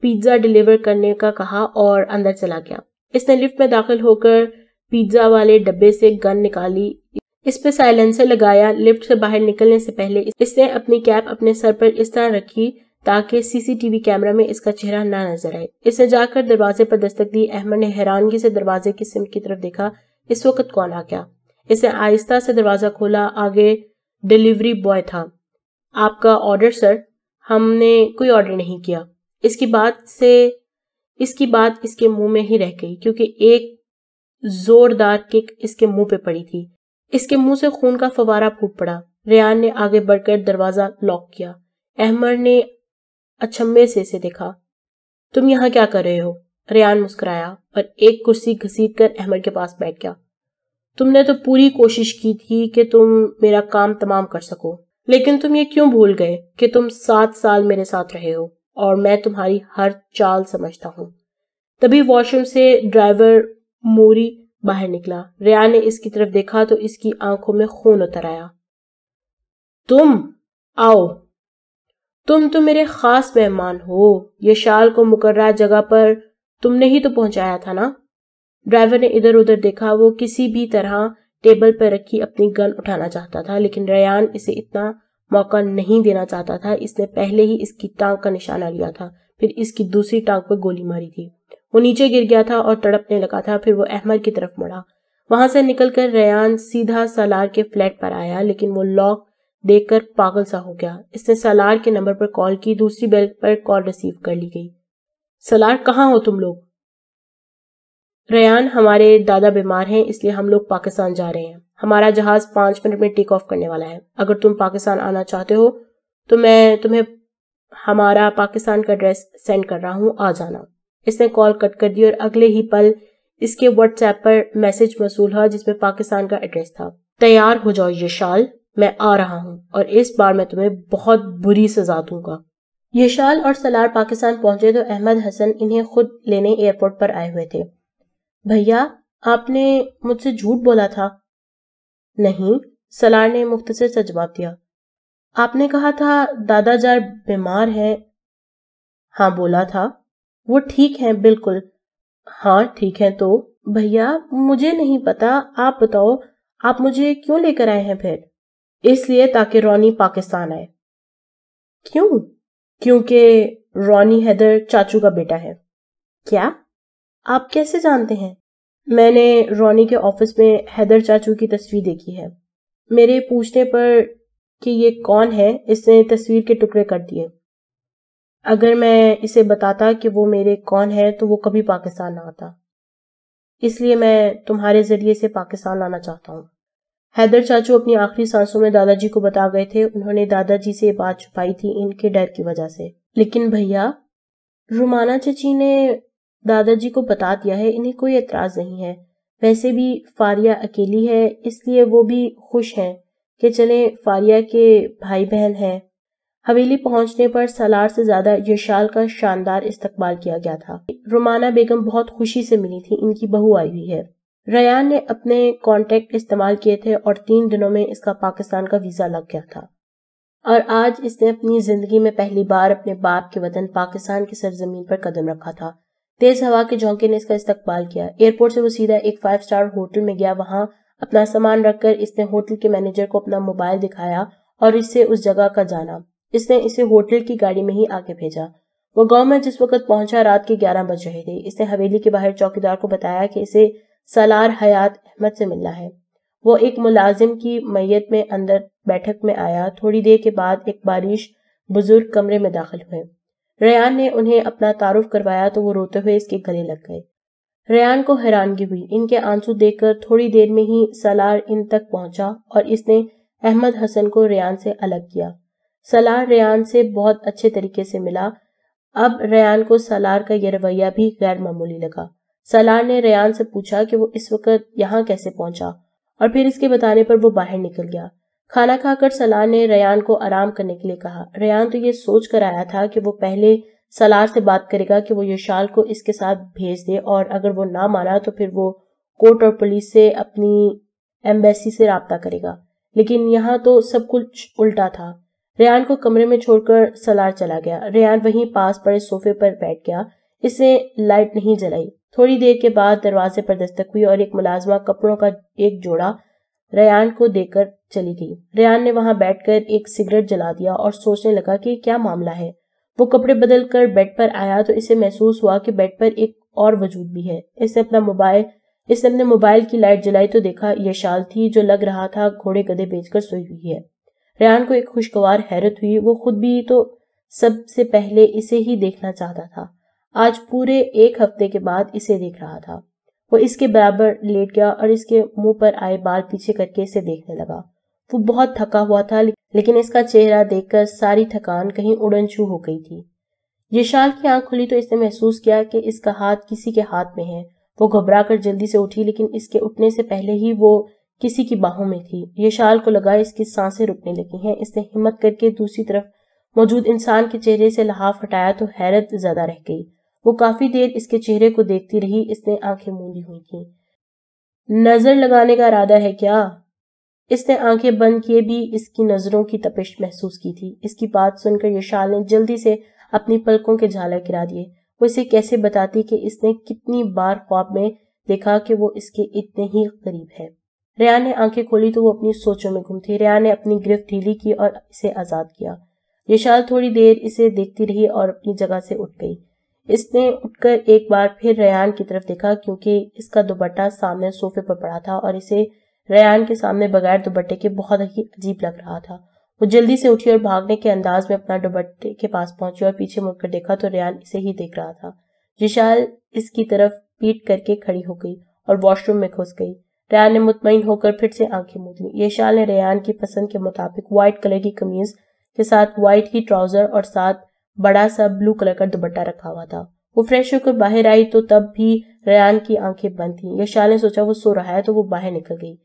A: پیزا ڈیلیور کرنے کا کہا اور اندر چلا گیا۔ اس نے لفٹ میں داخل ہو کر پیزا والے ڈبے سے گن نکالی، اس پہ سائلنسر لگایا۔ لفٹ سے باہر نکلنے سے پہلے اس نے اپنی کیپ اپنے سر پر اس طرح رکھی تاکہ CCTV کیمرہ میں اس کا چہرہ نہ نظر آئے۔ اس نے جا کر دروازے پر دستک دی۔ احمد نے حیرانگی سے دروازے کی سمت کی طرف دیکھا۔ اس وقت کون آ گیا؟ اس نے آہستہ سے دروازہ کھولا۔ آگے ڈیلیوری بوائے تھا۔ آپ کا آرڈر سر؟ ہم نے کوئی آرڈر نہیں کیا۔ اس کی بات اس کے منہ میں ہی رہ گئی کیونکہ ایک زوردار کک اس کے منہ پہ پڑی تھی۔ اس کے منہ سے خون کا فوارہ پھوٹ پڑا۔ ریان نے آگے بڑھ کر دروازہ لاک کیا۔ احمد نے اچھمبے سے اسے دیکھا۔ تم یہاں کیا کر رہے ہو؟ ریان مسکرایا اور ایک کرسی گھسیٹ کر احمد کے پاس بیٹھ گیا۔ تم نے تو پوری کوشش کی تھی کہ تم میرا کام تمام کر سکو، لیکن تم یہ کیوں بھول گئے کہ تم 7 سال میرے ساتھ رہے ہو اور میں تمہاری ہر چال سمجھتا ہوں۔ تبھی واش روم سے ڈرائیور موری باہر نکلا۔ ریان نے اس کی طرف دیکھا تو اس کی آنکھوں میں خون اتر آیا۔ تم آؤ، تم تو میرے خاص مہمان ہو، یہ شال کو مقررہ جگہ پر تم نے ہی تو پہنچایا تھا نا؟ ڈرائیور نے ادھر ادھر دیکھا۔ وہ کسی بھی طرح ٹیبل پر رکھی اپنی گن اٹھانا چاہتا تھا، لیکن ریان اسے اتنا موقع نہیں دینا چاہتا تھا۔ اس نے پہلے ہی اس کی ٹانگ کا نشانہ لیا تھا، پھر اس کی دوسری ٹانگ پر گولی ماری تھی۔ وہ نیچے گر گیا تھا اور تڑپنے لگا تھا۔ پھر وہ احمد کی طرف مڑا۔ وہاں سے نکل کر ریان سیدھا سالار کے فلیٹ پر آیا، لیکن وہ لاک دیکھ کر پاگل سا ہو گیا۔ اس نے سالار کے نمبر پر کال کی۔ دوسری بیل پر کال ریسیو کر لی گئی۔ سالار، کہاں ہو تم لوگ؟ ریان، ہمارے دادا بیمار ہیں، اس لیے ہم لوگ پاکستان جا رہے ہیں۔ ہمارا جہاز 5 منٹ میں ٹیک آف کرنے والا ہے۔ اگر تم پاکستان آنا چاہتے ہو تو میں تمہیں ہمارا پاکستان کا ایڈریس سینڈ کر رہا ہوں، آ جانا۔ اس نے کال کٹ کر دی اور اگلے ہی پل اس کے واٹس ایپ پر میسج موصول ہوا جس میں پاکستان کا ایڈریس تھا۔ تیار ہو جاؤ یشال، میں آ رہا ہوں اور اس بار میں تمہیں بہت بری سزا دوں گا۔ یشال اور سالار پاکستان پہنچے تو احمد حسن انہیں خود لینے ایئرپورٹ پر آئے ہوئے تھے۔ بھیا، آپ نے مجھ سے جھوٹ بولا تھا؟ نہیں، سالار نے مختصر سا جواب دیا۔ آپ نے کہا تھا دادا جان بیمار ہے۔ ہاں بولا تھا۔ وہ ٹھیک ہیں بالکل؟ ہاں ٹھیک ہیں۔ تو بھیا مجھے نہیں پتا، آپ بتاؤ آپ مجھے کیوں لے کر آئے ہیں پھر؟ اس لیے تاکہ رونی پاکستان آئے۔ کیوں؟ کیونکہ رونی حیدر چاچو کا بیٹا ہے۔ کیا؟ آپ کیسے جانتے ہیں؟ میں نے رونی کے آفس میں حیدر چاچو کی تصویر دیکھی ہے۔ میرے پوچھنے پر کہ یہ کون ہے، اس نے تصویر کے ٹکڑے کر دیے۔ اگر میں اسے بتاتا کہ وہ میرے کون ہے تو وہ کبھی پاکستان نہ آتا، اس لیے میں تمہارے ذریعے سے پاکستان لانا چاہتا ہوں۔ حیدر چاچو اپنی آخری سانسوں میں دادا جی کو بتا گئے تھے۔ انہوں نے دادا جی سے یہ بات چھپائی تھی ان کے ڈر کی وجہ سے۔ لیکن بھیا، رومانہ چچی نے دادا جی کو بتا دیا ہے، انہیں کوئی اعتراض نہیں ہے۔ ویسے بھی فاریہ اکیلی ہے، اس لیے وہ بھی خوش ہیں کہ چلیں فاریہ کے بھائی بہن ہیں۔ حویلی پہنچنے پر سالار سے زیادہ یشال کا شاندار استقبال کیا گیا تھا۔ رومانہ بیگم بہت خوشی سے ملی تھی، ان کی بہو آئی ہوئی ہے۔ ریان نے اپنے کانٹیکٹ استعمال کیے تھے اور 3 دنوں میں اس کا پاکستان کا ویزا لگ گیا تھا، اور آج اس نے اپنی زندگی میں پہلی بار اپنے باپ کے وطن پاکستان کی سرزمین پر قدم رکھا تھا۔ تیز ہوا کے جھونکے نے اس کا استقبال کیا۔ ایئرپورٹ سے وہ سیدھا ایک 5 اسٹار ہوٹل میں گیا۔ وہاں اپنا سامان رکھ کر اس نے ہوٹل کے مینیجر کو اپنا موبائل دکھایا اور اس سے اس جگہ کا جانا۔ اس نے اسے ہوٹل کی گاڑی میں ہی آگے بھیجا۔ وہ گاؤں میں جس وقت پہنچا رات کے 11 بج رہے تھے۔ اس نے حویلی کے باہر چوکیدار کو بتایا کہ اسے سالار حیات احمد سے ملنا ہے۔ وہ ایک ملازم کی میت میں اندر بیٹھک میں آیا۔ تھوڑی دیر کے بعد ایک بارش بزرگ کمرے میں داخل ہوئے۔ ریان نے انہیں اپنا تعارف کروایا تو وہ روتے ہوئے اس کے گلے لگ گئے۔ ریان کو حیرانگی ہوئی۔ ان کے آنسو دیکھ کر تھوڑی دیر میں ہی سالار ان تک پہنچا اور اس نے احمد حسن کو ریان سے الگ کیا۔ سالار ریان سے بہت اچھے طریقے سے ملا۔ اب ریان کو سالار کا یہ رویہ بھی غیر معمولی لگا۔ سالار نے ریان سے پوچھا کہ وہ اس وقت یہاں کیسے پہنچا، اور پھر اس کے بتانے پر وہ باہر نکل گیا۔ کھانا کھا کر سالار نے ریان کو آرام کرنے کے لیے کہا۔ ریان تو یہ سوچ کر آیا تھا کہ وہ پہلے سالار سے بات کرے گا کہ وہ یشال کو اس کے ساتھ بھیج دے، اور اگر وہ نہ مانا تو پھر وہ کورٹ اور پولیس سے اپنی ایمبیسی سے رابطہ کرے گا، لیکن یہاں تو سب کچھ الٹا تھا۔ ریان کو کمرے میں چھوڑ کر سالار چلا گیا۔ ریان وہیں پاس پڑے صوفے پر بیٹھ گیا۔ اس نے لائٹ نہیں جلائی۔ تھوڑی دیر کے بعد دروازے پر دستک ہوئی اور ایک ملازمہ کپڑوں کا ایک جوڑا ریان کو دے کر چلی گئی۔ ریان نے وہاں بیٹھ کر ایک سگریٹ جلا دیا اور سوچنے لگا کہ کیا معاملہ ہے۔ وہ کپڑے بدل کر بیڈ پر آیا تو اسے محسوس ہوا کہ بیڈ پر ایک اور وجود بھی ہے۔ اس نے اپنے موبائل کی لائٹ جلائی تو دیکھا یشال تھی، جو لگ رہا تھا گھوڑے گدھے بیچ کر سوئی ہوئی ہے۔ ریان کو ایک خوشگوار حیرت ہوئی۔ وہ خود بھی تو سب سے پہلے اسے ہی دیکھنا چاہتا تھا، آج پورے 1 ہفتے کے بعد اسے دیکھ رہا تھا۔ وہ اس کے برابر لیٹ گیا اور اس کے منہ پر آئے بال پیچھے کر کے اسے دیکھنے لگا۔ وہ بہت تھکا ہوا تھا، لیکن اس کا چہرہ دیکھ کر ساری تھکان کہیں اڑن چھو ہو گئی تھی۔ یشال کی آنکھ کھلی تو اس نے محسوس کیا کہ اس کا ہاتھ کسی کے ہاتھ میں ہے۔ وہ گھبرا کر جلدی سے اٹھی، لیکن اس کے اٹھنے سے پہلے ہی وہ کسی کی باہوں میں تھی۔ یشال کو لگا اس کی سانسیں رکنے لگی ہیں۔ اس نے ہمت کر کے دوسری طرف موجود انسان کے چہرے سے لحاف ہٹایا تو حیرت زدہ رہ گئی۔ وہ کافی دیر اس کے چہرے کو دیکھتی رہی۔ اس نے آنکھیں موندی ہوئی تھیں۔ نظر لگانے کا ارادہ ہے کیا؟ اس نے آنکھیں بند کیے بھی اس کی نظروں کی تپش محسوس کی تھی۔ اس کی بات سن کر یشال نے جلدی سے اپنی پلکوں کے جھالر گرا دیے۔ وہ اسے کیسے بتاتی کہ اس نے کتنی بار خواب میں دیکھا کہ وہ اس کے اتنے ہی قریب ہے۔ ریان نے آنکھیں کھولی تو وہ اپنی سوچوں میں گم تھی۔ ریان نے اپنی گرفت ڈھیلی کی اور اسے آزاد کیا۔ یشال تھوڑی دیر اسے دیکھتی رہی اور اپنی جگہ سے اٹھ گئی۔ اس نے اٹھ کر ایک بار پھر ریان کی طرف دیکھا، کیونکہ اس کا دوپٹہ سامنے صوفے پر پڑا تھا اور اسے ریان کے سامنے بغیر دوپٹے کے بہت ہی عجیب لگ رہا تھا۔ وہ جلدی سے اٹھی اور بھاگنے کے انداز میں اپنا دوپٹے کے پاس پہنچی اور پیچھے مڑ کر دیکھا تو ریان اسے ہی دیکھ رہا تھا۔ یشال اس کی طرف پیٹ کر کے کھڑی ہو گئی اور واش روم میں گھس گئی۔ ریان نے مطمئن ہو کر پھر سے آنکھیں موند لیں۔ یشال نے ریان کی پسند کے مطابق وائٹ کلر کی قمیض کے ساتھ وائٹ ہی ٹراؤزر اور ساتھ بڑا سا بلو کلر کا دوپٹہ رکھا ہوا تھا۔ وہ فریش ہو کر باہر آئی تو تب بھی ریان کی آنکھیں بند تھیں۔ یشال نے سوچا وہ سو رہا ہے تو وہ باہر نکل گئی۔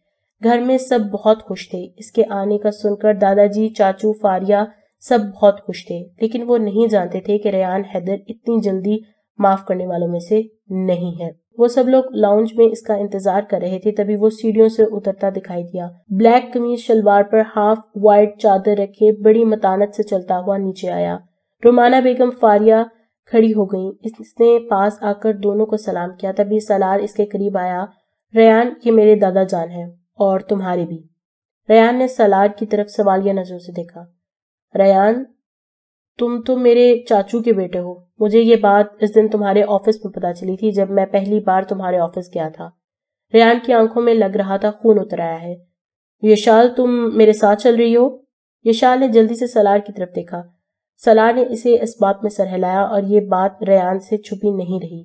A: گھر میں سب بہت خوش تھے۔ اس کے آنے کا سن کر دادا جی، چاچو، فاریہ سب بہت خوش تھے، لیکن وہ نہیں جانتے تھے کہ ریان حیدر اتنی جلدی معاف کرنے والوں میں سے نہیں ہے۔ وہ سب لوگ لاؤنج میں اس کا انتظار کر رہے تھے، تبھی وہ سیڑھیوں سے اترتا دکھائی دیا۔ بلیک قمیض شلوار پر ہاف وائٹ چادر رکھے بڑی متانت سے چلتا ہوا نیچے آیا۔ رومانہ بیگم فاریہ کھڑی ہو گئیں۔ اس نے پاس آ کر دونوں کو سلام کیا، تبھی سالار اس کے قریب آیا۔ ریان، یہ میرے دادا جان ہیں اور تمہارے بھی۔ ریان نے سالار کی طرف سوالیہ نظروں سے دیکھا۔ ریان، تم تو میرے چاچو کے بیٹے ہو۔ مجھے یہ بات اس دن تمہارے آفس میں پتا چلی تھی جب میں پہلی بار تمہارے آفس گیا تھا۔ ریان کی آنکھوں میں لگ رہا تھا خون اتر آیا ہے۔ یشال، تم میرے ساتھ چل رہی ہو؟ یشال نے جلدی سے سالار کی طرف دیکھا۔ سالار نے اسے اس بات میں سر ہلایا اور یہ بات ریان سے چھپی نہیں رہی۔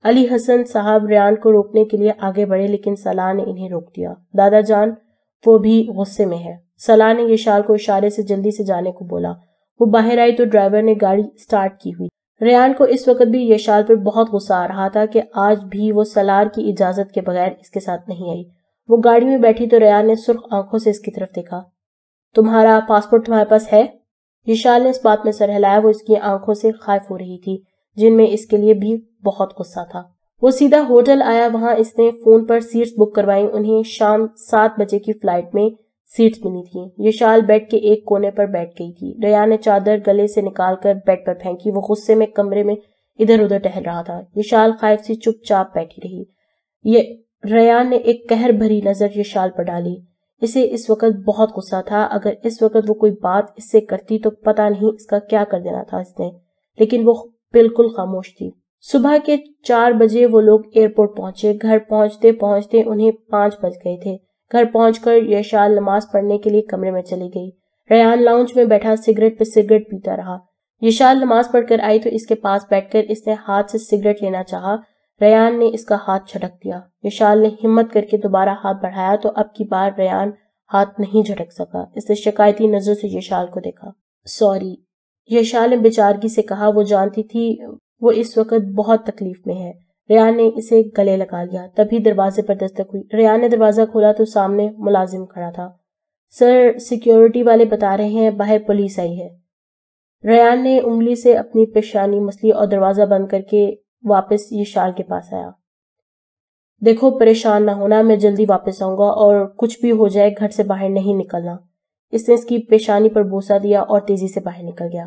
A: علی حسن صاحب ریان کو روکنے کے لیے آگے بڑھے، لیکن سالار نے انہیں روک دیا۔ دادا جان، وہ بھی غصے میں ہے۔ سالار نے یشال کو اشارے سے جلدی سے جانے کو بولا۔ وہ باہر آئی تو ڈرائیور نے گاڑی سٹارٹ کی ہوئی۔ ریان کو اس وقت بھی یشال پر بہت غصہ آ رہا تھا کہ آج بھی وہ سالار کی اجازت کے بغیر اس کے ساتھ نہیں آئی۔ وہ گاڑی میں بیٹھی تو ریان نے سرخ آنکھوں سے اس کی طرف دیکھا۔ تمہارا پاسپورٹ تمہارے پاس ہے؟ یشال نے اس بات میں سر ہلایا۔ وہ اس کی آنکھوں سے خائف ہو رہی تھی، جن میں اس کے لیے بھی بہت غصہ تھا۔ وہ سیدھا ہوٹل آیا۔ وہاں اس نے فون پر سیٹس بک کروائیں۔ انہیں شام 7 بجے کی فلائٹ میں سیٹس ملی تھیں۔ یشال بیڈ کے ایک کونے پر بیٹھ گئی تھی۔ ریان نے چادر گلے سے نکال کر بیڈ پر پھینکی۔ وہ غصے میں کمرے میں ادھر ادھر ٹہل رہا تھا۔ یشال خائف سی چپ چاپ بیٹھی رہی۔ ریان نے ایک قہر بھری نظر یشال پر ڈالی۔ اسے اس وقت بہت غصہ تھا۔ اگر اس وقت وہ کوئی بات اس سے کرتی تو پتہ نہیں اس کا کیا کر دینا تھا اس نے، لیکن وہ بالکل خاموش تھی۔ صبح کے 4 بجے وہ لوگ ایئرپورٹ پہنچے۔ گھر پہنچتے پہنچتے انہیں 5 بج گئے تھے۔ گھر پہنچ کر یشال نماز پڑھنے کے لیے کمرے میں چلی گئی۔ ریان لاؤنج میں بیٹھا سگریٹ پہ سگریٹ پیتا رہا۔ یشال نماز پڑھ کر آئی تو اس کے پاس بیٹھ کر اس نے ہاتھ سے سگریٹ لینا چاہا۔ ریان نے اس کا ہاتھ جھٹک دیا۔ یشال نے ہمت کر کے دوبارہ ہاتھ بڑھایا تو اب کی بار ریان ہاتھ نہیں جھٹک سکا۔ اس نے شکایتی نظر سے یشال کو دیکھا۔ سوری، یشال نے بیچارگی سے کہا۔ وہ جانتی تھی وہ اس وقت بہت تکلیف میں ہے۔ ریان نے اسے گلے لگا لیا۔ تبھی دروازے پر دستک ہوئی۔ ریان نے دروازہ کھولا تو سامنے ملازم کھڑا تھا۔ سر، سیکیورٹی والے بتا رہے ہیں باہر پولیس آئی ہے۔ ریان نے انگلی سے اپنی پیشانی مسلی اور دروازہ بند کر کے واپس یشال کے پاس آیا۔ دیکھو، پریشان نہ ہونا، میں جلدی واپس آؤں گا اور کچھ بھی ہو جائے گھر سے باہر نہیں نکلنا۔ اس نے اس کی پیشانی پر بوسہ دیا اور تیزی سے باہر نکل گیا۔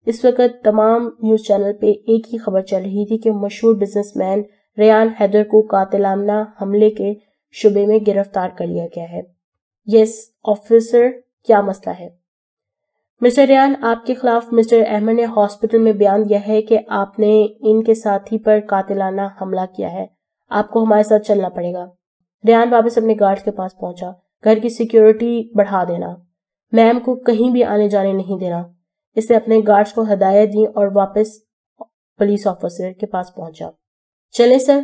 A: اس وقت تمام نیوز چینل پہ ایک ہی خبر چل رہی تھی کہ مشہور بزنس مین ریان حیدر کو قاتلانہ حملے کے شبے میں گرفتار کر لیا گیا ہے۔ یس آفیسر، کیا مسئلہ ہے؟ مسٹر ریان، آپ کے خلاف مسٹر احمد نے ہاسپٹل میں بیان دیا ہے کہ آپ نے ان کے ساتھی پر قاتلانہ حملہ کیا ہے۔ آپ کو ہمارے ساتھ چلنا پڑے گا۔ ریان واپس اپنے گارڈ کے پاس پہنچا۔ گھر کی سیکیورٹی بڑھا دینا، میم کو کہیں بھی آنے جانے نہیں دینا۔ اس نے اپنے گارڈز کو ہدایت دی اور واپس پولیس آفیسر کے پاس پہنچا۔ چلیں سر؟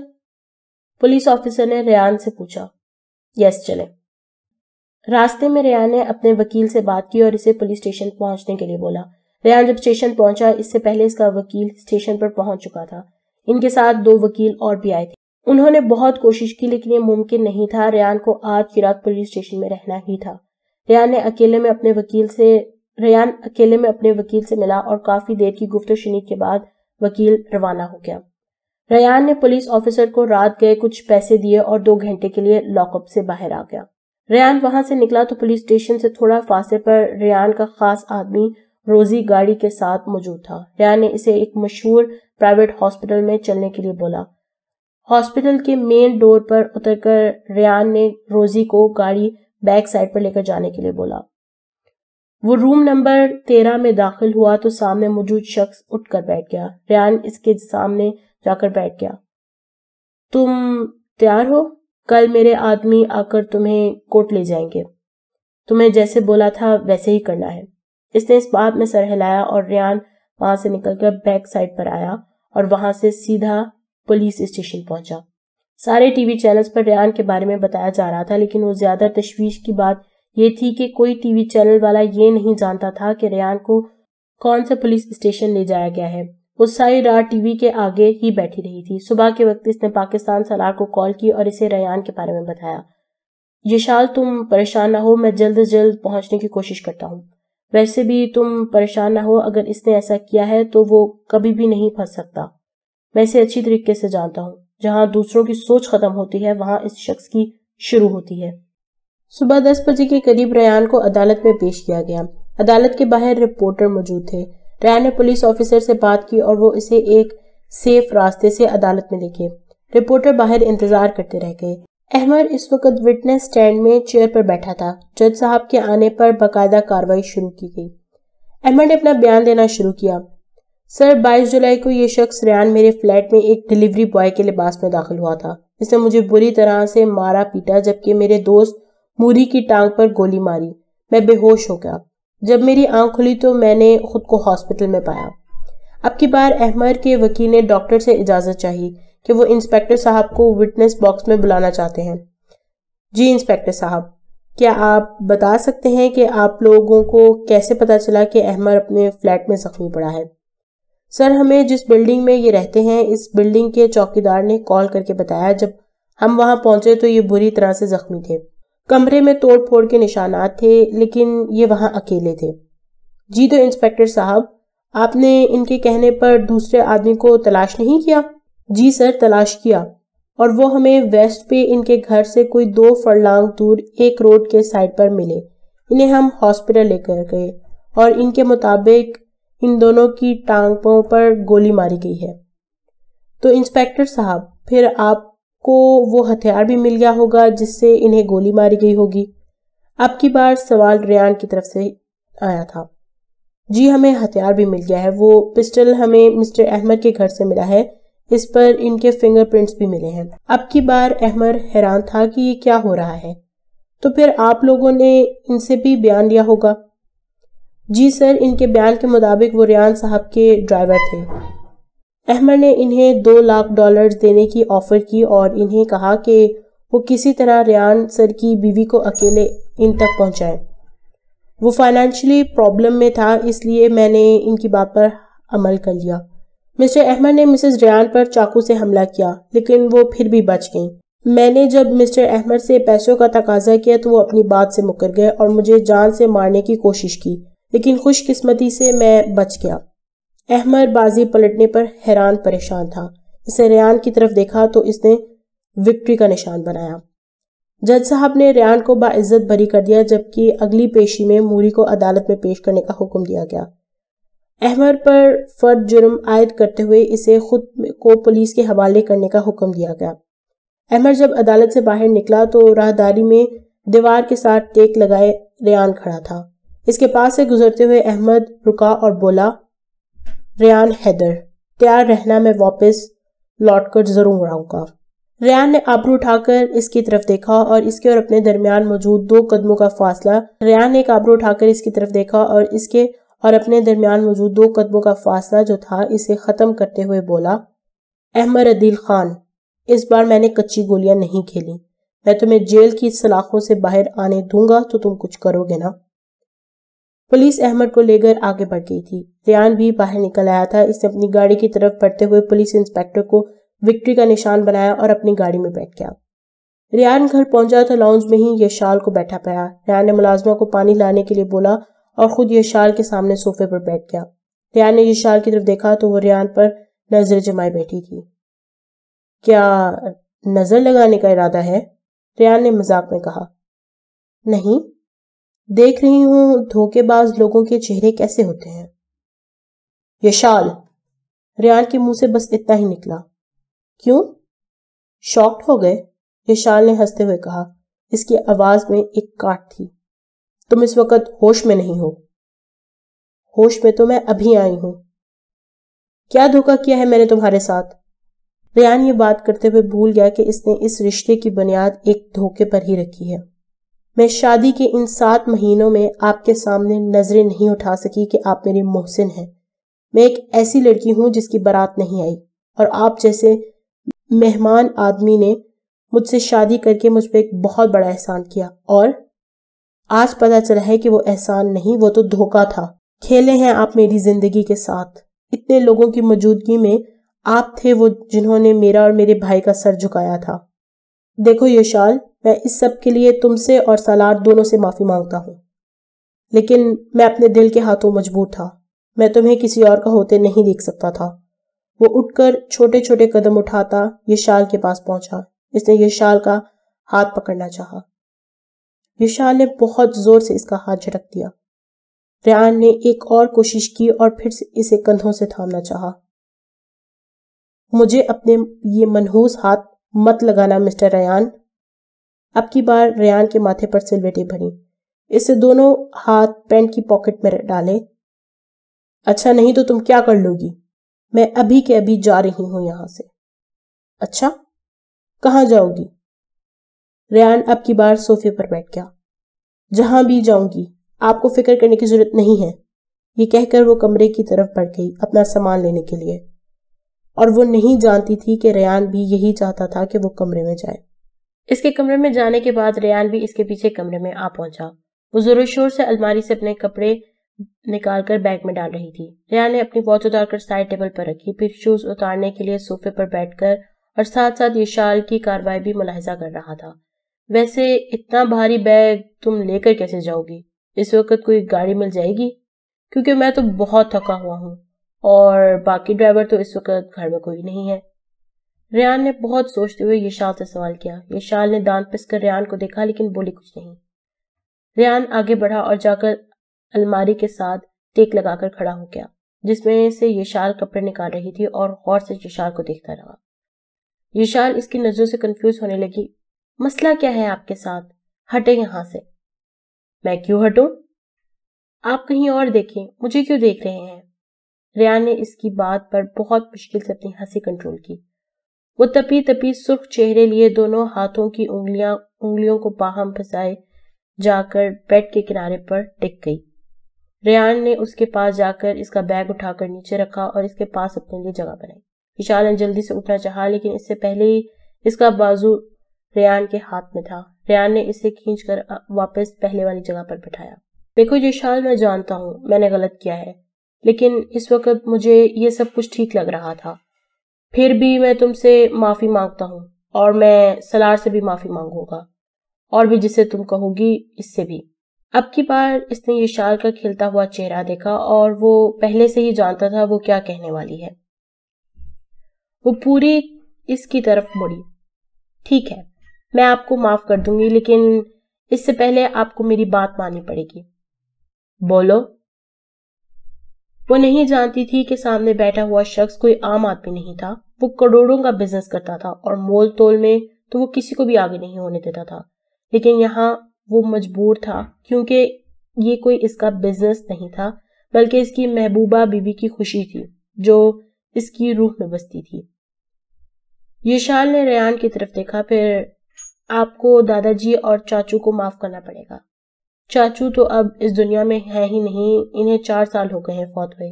A: پولیس آفیسر نے ریان سے پوچھا۔ یس، چلیں۔ راستے میں ریان نے اپنے وکیل سے بات کی اور اسے پولیس اسٹیشن پہنچنے کے لیے بولا۔ ریان جب اسٹیشن پہنچا، اس سے پہلے اس کا وکیل اسٹیشن پر پہنچ چکا تھا۔ ان کے ساتھ 2 وکیل اور بھی آئے تھے۔ انہوں نے بہت کوشش کی لیکن یہ ممکن نہیں تھا۔ ریان کو آج کی رات پولیس اسٹیشن میں رہنا ہی تھا۔ ریان اکیلے میں اپنے وکیل سے ملا اور کافی دیر کی گفت و شنید کے بعد وکیل روانہ ہو گیا۔ ریان نے پولیس آفیسر کو رات گئے کچھ پیسے دیے اور 2 گھنٹے کے لیے لاک اپ سے باہر آ گیا۔ ریان وہاں سے نکلا تو پولیس اسٹیشن سے تھوڑا فاصلے پر ریان کا خاص آدمی روزی گاڑی کے ساتھ موجود تھا۔ ریان نے اسے ایک مشہور پرائیویٹ ہاسپٹل میں چلنے کے لیے بولا۔ ہاسپٹل کے مین ڈور پر اتر کر ریان نے روزی کو گاڑی بیک سائڈ پر لے کر جانے کے لیے بولا۔ وہ روم نمبر 13 میں داخل ہوا تو سامنے موجود شخص اٹھ کر بیٹھ گیا۔ ریان اس کے سامنے جا کر بیٹھ گیا۔ تم تیار ہو؟ کل میرے آدمی آ کر تمہیں کورٹ لے جائیں گے۔ تمہیں جیسے بولا تھا ویسے ہی کرنا ہے۔ اس نے اس بات میں سر ہلایا اور ریان وہاں سے نکل کر بیک سائڈ پر آیا اور وہاں سے سیدھا پولیس اسٹیشن پہنچا۔ سارے ٹی وی چینلز پر ریان کے بارے میں بتایا جا رہا تھا، لیکن وہ زیادہ تشویش کی بات یہ تھی کہ کوئی ٹی وی چینل والا یہ نہیں جانتا تھا کہ ریان کو کون سے پولیس اسٹیشن لے جایا گیا ہے۔ وہ ساری رات ٹی وی کے آگے ہی بیٹھی رہی تھی۔ صبح کے وقت اس نے پاکستان سالار کو کال کی اور اسے ریان کے بارے میں بتایا۔ یشال، تم پریشان نہ ہو، میں جلد از جلد پہنچنے کی کوشش کرتا ہوں۔ ویسے بھی تم پریشان نہ ہو، اگر اس نے ایسا کیا ہے تو وہ کبھی بھی نہیں پھنس سکتا۔ میں اسے اچھی طریقے سے جانتا ہوں۔ جہاں دوسروں کی سوچ ختم ہوتی ہے وہاں اس شخص کی شروع ہوتی ہے۔ صبح 10 بجے کے قریب ریان کو عدالت میں پیش کیا گیا۔ عدالت کے باہر رپورٹر موجود تھے۔ ریان نے پولیس آفیسر سے بات کی اور وہ اسے ایک سیف راستے سے عدالت میں لے گئے۔ رپورٹر باہر انتظار کرتے رہ گئے۔ احمد اس وقت وٹنس سٹینڈ میں چیئر پر بیٹھا تھا۔ جج صاحب کے آنے پر باقاعدہ کارروائی شروع کی گئی۔ احمد نے اپنا بیان دینا شروع کیا۔ سر، 22 جولائی کو یہ شخص ریان میرے فلیٹ میں ایک ڈیلیوری بوائے کے لباس میں داخل ہوا تھا۔ اس نے مجھے بری طرح سے مارا پیٹا جبکہ میرے دوست موری کی ٹانگ پر گولی ماری۔ میں بے ہوش ہو گیا۔ جب میری آنکھ کھلی تو میں نے خود کو ہاسپٹل میں پایا۔ اب کی بار احمد کے وکیل نے ڈاکٹر سے اجازت چاہی کہ وہ انسپکٹر صاحب کو وٹنس باکس میں بلانا چاہتے ہیں۔ جی انسپکٹر صاحب، کیا آپ بتا سکتے ہیں کہ آپ لوگوں کو کیسے پتا چلا کہ احمد اپنے فلیٹ میں زخمی پڑا ہے؟ سر، ہمیں جس بلڈنگ میں یہ رہتے ہیں اس بلڈنگ کے چوکیدار نے کال کر کے بتایا۔ جب ہم وہاں پہنچے تو یہ بری طرح سے زخمی تھے۔ کمرے میں توڑ پھوڑ کے نشانات تھے لیکن یہ وہاں اکیلے تھے۔ جی تو انسپکٹر صاحب، آپ نے ان کے کہنے پر دوسرے آدمی کو تلاش نہیں کیا؟ جی سر، تلاش کیا، اور وہ ہمیں ویسٹ پہ ان کے گھر سے کوئی 2 فرلانگ دور ایک روڈ کے سائڈ پر ملے۔ انہیں ہم ہاسپٹل لے کر گئے اور ان کے مطابق ان دونوں کی ٹانگوں پر گولی ماری گئی ہے۔ تو انسپکٹر صاحب، پھر آپ کو وہ ہتھیار بھی مل گیا ہوگا جس سے انہیں گولی ماری گئی ہوگی؟ اب کی بار سوال ریان کی طرف سے آیا تھا۔ جی، ہمیں ہتھیار بھی مل گیا ہے۔ وہ پسٹل ہمیں مسٹر احمد کے گھر سے ملا ہے۔ اس پر ان کے فنگر پرنٹس بھی ملے ہیں۔ اب کی بار احمد حیران تھا کہ یہ کیا ہو رہا ہے۔ تو پھر آپ لوگوں نے ان سے بھی بیان لیا ہوگا؟ جی سر، ان کے بیان کے مطابق وہ ریان صاحب کے ڈرائیور تھے۔ احمد نے انہیں $2 لاکھ دینے کی آفر کی اور انہیں کہا کہ وہ کسی طرح ریان سر کی بیوی کو اکیلے ان تک پہنچائیں۔ وہ فائنینشلی پرابلم میں تھا، اس لیے میں نے ان کی بات پر عمل کر لیا۔ مسٹر احمد نے مسز ریان پر چاقو سے حملہ کیا لیکن وہ پھر بھی بچ گئیں۔ میں نے جب مسٹر احمد سے پیسوں کا تقاضا کیا تو وہ اپنی بات سے مکر گئے اور مجھے جان سے مارنے کی کوشش کی، لیکن خوش قسمتی سے میں بچ گیا۔ احمد بازی پلٹنے پر حیران پریشان تھا۔ اس نے ریان کی طرف دیکھا تو اس نے وکٹری کا نشان بنایا۔ جج صاحب نے ریان کو باعزت بری کر دیا جبکہ اگلی پیشی میں موری کو عدالت میں پیش کرنے کا حکم دیا گیا۔ احمد پر فرد جرم عائد کرتے ہوئے اسے خود کو پولیس کے حوالے کرنے کا حکم دیا گیا۔ احمد جب عدالت سے باہر نکلا تو راہداری میں دیوار کے ساتھ ٹیک لگائے ریان کھڑا تھا۔ اس کے پاس سے گزرتے ہوئے احمد رکا اور بولا، ریان حیدر، تیار رہنا، میں واپس لوٹ کر ضرور آؤں گا۔ ریان نے ابرو اٹھا کر اس کی طرف دیکھا اور اس کے اور اپنے درمیان موجود 2 قدموں کا فاصلہ جو تھا اسے ختم کرتے ہوئے بولا، احمد عدیل خان، اس بار میں نے کچی گولیاں نہیں کھیلی۔ میں تمہیں جیل کی سلاخوں سے باہر آنے دوں گا تو تم کچھ کرو گے نا؟ پولیس احمد کو لے کر آگے بڑھ گئی تھی۔ ریان بھی باہر نکل آیا تھا۔ اس نے اپنی گاڑی کی طرف بڑھتے ہوئے پولیس انسپیکٹر کو وکٹری کا نشان بنایا اور اپنی گاڑی میں بیٹھ گیا۔ ریان گھر پہنچا تو لاؤنج میں ہی یشال کو بیٹھا پایا۔ ریان نے ملازمہ کو پانی لانے کے لیے بولا اور خود یشال کے سامنے صوفے پر بیٹھ گیا۔ ریان نے یشال کی طرف دیکھا تو وہ ریان پر نظر جمائے بیٹھی تھی۔ کیا نظر لگانے کا ارادہ ہے؟ ریان نے مذاق میں کہا۔ نہیں، دیکھ رہی ہوں دھوکے باز لوگوں کے چہرے کیسے ہوتے ہیں۔ یشال! ریان کے منہ سے بس اتنا ہی نکلا۔ کیوں؟ شاکڈ ہو گئے؟ یشال نے ہنستے ہوئے کہا۔ اس کی آواز میں ایک کاٹ تھی۔ تم اس وقت ہوش میں نہیں ہو۔ ہوش میں تو میں ابھی آئی ہوں۔ کیا دھوکہ کیا ہے میں نے تمہارے ساتھ؟ ریان یہ بات کرتے ہوئے بھول گیا کہ اس نے اس رشتے کی بنیاد ایک دھوکے پر ہی رکھی ہے۔ میں شادی کے ان 7 مہینوں میں آپ کے سامنے نظریں نہیں اٹھا سکی کہ آپ میری محسن ہیں۔ میں ایک ایسی لڑکی ہوں جس کی بارات نہیں آئی، اور آپ جیسے مہمان آدمی نے مجھ سے شادی کر کے مجھ پہ ایک بہت بڑا احسان کیا، اور آج پتا چلا ہے کہ وہ احسان نہیں، وہ تو دھوکہ تھا۔ کھیلے ہیں آپ میری زندگی کے ساتھ۔ اتنے لوگوں کی موجودگی میں آپ تھے وہ جنہوں نے میرا اور میرے بھائی کا سر جھکایا تھا۔ دیکھو یشال، میں اس سب کے لیے تم سے اور سالار دونوں سے معافی مانگتا ہوں، لیکن میں اپنے دل کے ہاتھوں مجبور تھا۔ میں تمہیں کسی اور کا ہوتے نہیں دیکھ سکتا تھا۔ وہ اٹھ کر چھوٹے چھوٹے قدم اٹھاتا یشال کے پاس پہنچا۔ اس نے یشال کا ہاتھ پکڑنا چاہا۔ یشال نے بہت زور سے اس کا ہاتھ جھٹک دیا۔ ریان نے ایک اور کوشش کی اور پھر اسے کندھوں سے تھامنا چاہا۔ مجھے اپنے یہ منحوس ہاتھ مت لگانا مسٹر ریان۔ اب کی بار ریان کے ماتھے پر سلوٹیں بھریں۔ اس سے دونوں ہاتھ پینٹ کی پاکٹ میں ڈالے۔ اچھا نہیں تو تم کیا کر لو گی؟ میں ابھی کے ابھی جا رہی ہوں یہاں سے۔ اچھا، کہاں جاؤ گی؟ ریان اب کی بار صوفے پر بیٹھ گیا۔ جہاں بھی جاؤں گی، آپ کو فکر کرنے کی ضرورت نہیں ہے۔ یہ کہہ کر وہ کمرے کی طرف بڑھ گئی اپنا سامان لینے کے لیے، اور وہ نہیں جانتی تھی کہ ریان بھی یہی چاہتا تھا کہ وہ کمرے میں جائے۔ اس کے کمرے میں جانے کے بعد ریان بھی اس کے پیچھے کمرے میں آ پہنچا۔ وہ زور و شور سے الماری سے اپنے کپڑے نکال کر بیگ میں ڈال رہی تھی۔ ریان نے اپنی واچ اتار کر سائڈ ٹیبل پر رکھی، پھر شوز اتارنے کے لیے صوفے پر بیٹھ کر اور ساتھ ساتھ یشال کی کارروائی بھی ملاحظہ کر رہا تھا۔ ویسے اتنا بھاری بیگ تم لے کر کیسے جاؤ گی؟ اس وقت کوئی گاڑی مل جائے گی؟ کیونکہ میں تو بہت تھکا ہوا ہوں، اور باقی ڈرائیور تو اس وقت گھر میں کوئی نہیں ہے۔ ریان نے بہت سوچتے ہوئے یشال سے سوال کیا۔ یشال نے دانت پس کر ریان کو دیکھا لیکن بولی کچھ نہیں۔ ریان آگے بڑھا اور جا کر الماری کے ساتھ ٹیک لگا کر کھڑا ہو گیا، جس میں سے یشال کپڑے نکال رہی تھی، اور غور سے یشال کو دیکھتا رہا۔ یشال اس کی نظروں سے کنفیوز ہونے لگی۔ مسئلہ کیا ہے آپ کے ساتھ؟ ہٹے یہاں سے۔ میں کیوں ہٹوں؟ آپ کہیں اور دیکھیں، مجھے کیوں دیکھ رہے ہیں؟ ریان نے اس کی بات پر بہت مشکل سے اپنی ہنسی کنٹرول کی۔ وہ تپی تپی سرخ چہرے لیے دونوں ہاتھوں کی انگلیوں کو باہم پھنسائے جا کر بیڈ کے کنارے پر ٹک گئی۔ ریان نے اس کے پاس جا کر اس کا بیگ اٹھا کر نیچے رکھا اور اس کے پاس اپنے لیے جگہ بنائی۔ یشال نے جلدی سے اٹھنا چاہا لیکن اس سے پہلے ہی اس کا بازو ریان کے ہاتھ میں تھا۔ ریان نے اسے کھینچ کر واپس پہلے والی جگہ پر بٹھایا۔ دیکھو یشال، میں جانتا ہوں میں نے غلط کیا ہے، لیکن اس وقت مجھے یہ سب کچھ ٹھیک لگ رہا تھا۔ پھر بھی میں تم سے معافی مانگتا ہوں، اور میں سالار سے بھی معافی مانگوں گا، اور بھی جسے تم کہو گی اس سے بھی۔ اب کی بار اس نے یشال کا کھلتا ہوا چہرہ دیکھا اور وہ پہلے سے ہی جانتا تھا وہ کیا کہنے والی ہے۔ وہ پوری اس کی طرف مڑی۔ ٹھیک ہے، میں آپ کو معاف کر دوں گی، لیکن اس سے پہلے آپ کو میری بات ماننی پڑے گی۔ بولو۔ وہ نہیں جانتی تھی کہ سامنے بیٹھا ہوا شخص کوئی عام آدمی نہیں تھا۔ وہ کروڑوں کا بزنس کرتا تھا اور مول تول میں تو وہ کسی کو بھی آگے نہیں ہونے دیتا تھا، لیکن یہاں وہ مجبور تھا کیونکہ یہ کوئی اس کا بزنس نہیں تھا بلکہ اس کی محبوبہ بیوی کی خوشی تھی جو اس کی روح میں بستی تھی۔ یشال نے ریان کی طرف دیکھا۔ پھر آپ کو دادا جی اور چاچو کو معاف کرنا پڑے گا۔ چاچو تو اب اس دنیا میں ہے ہی نہیں، انہیں 4 سال ہو گئے ہیں فوت ہوئے۔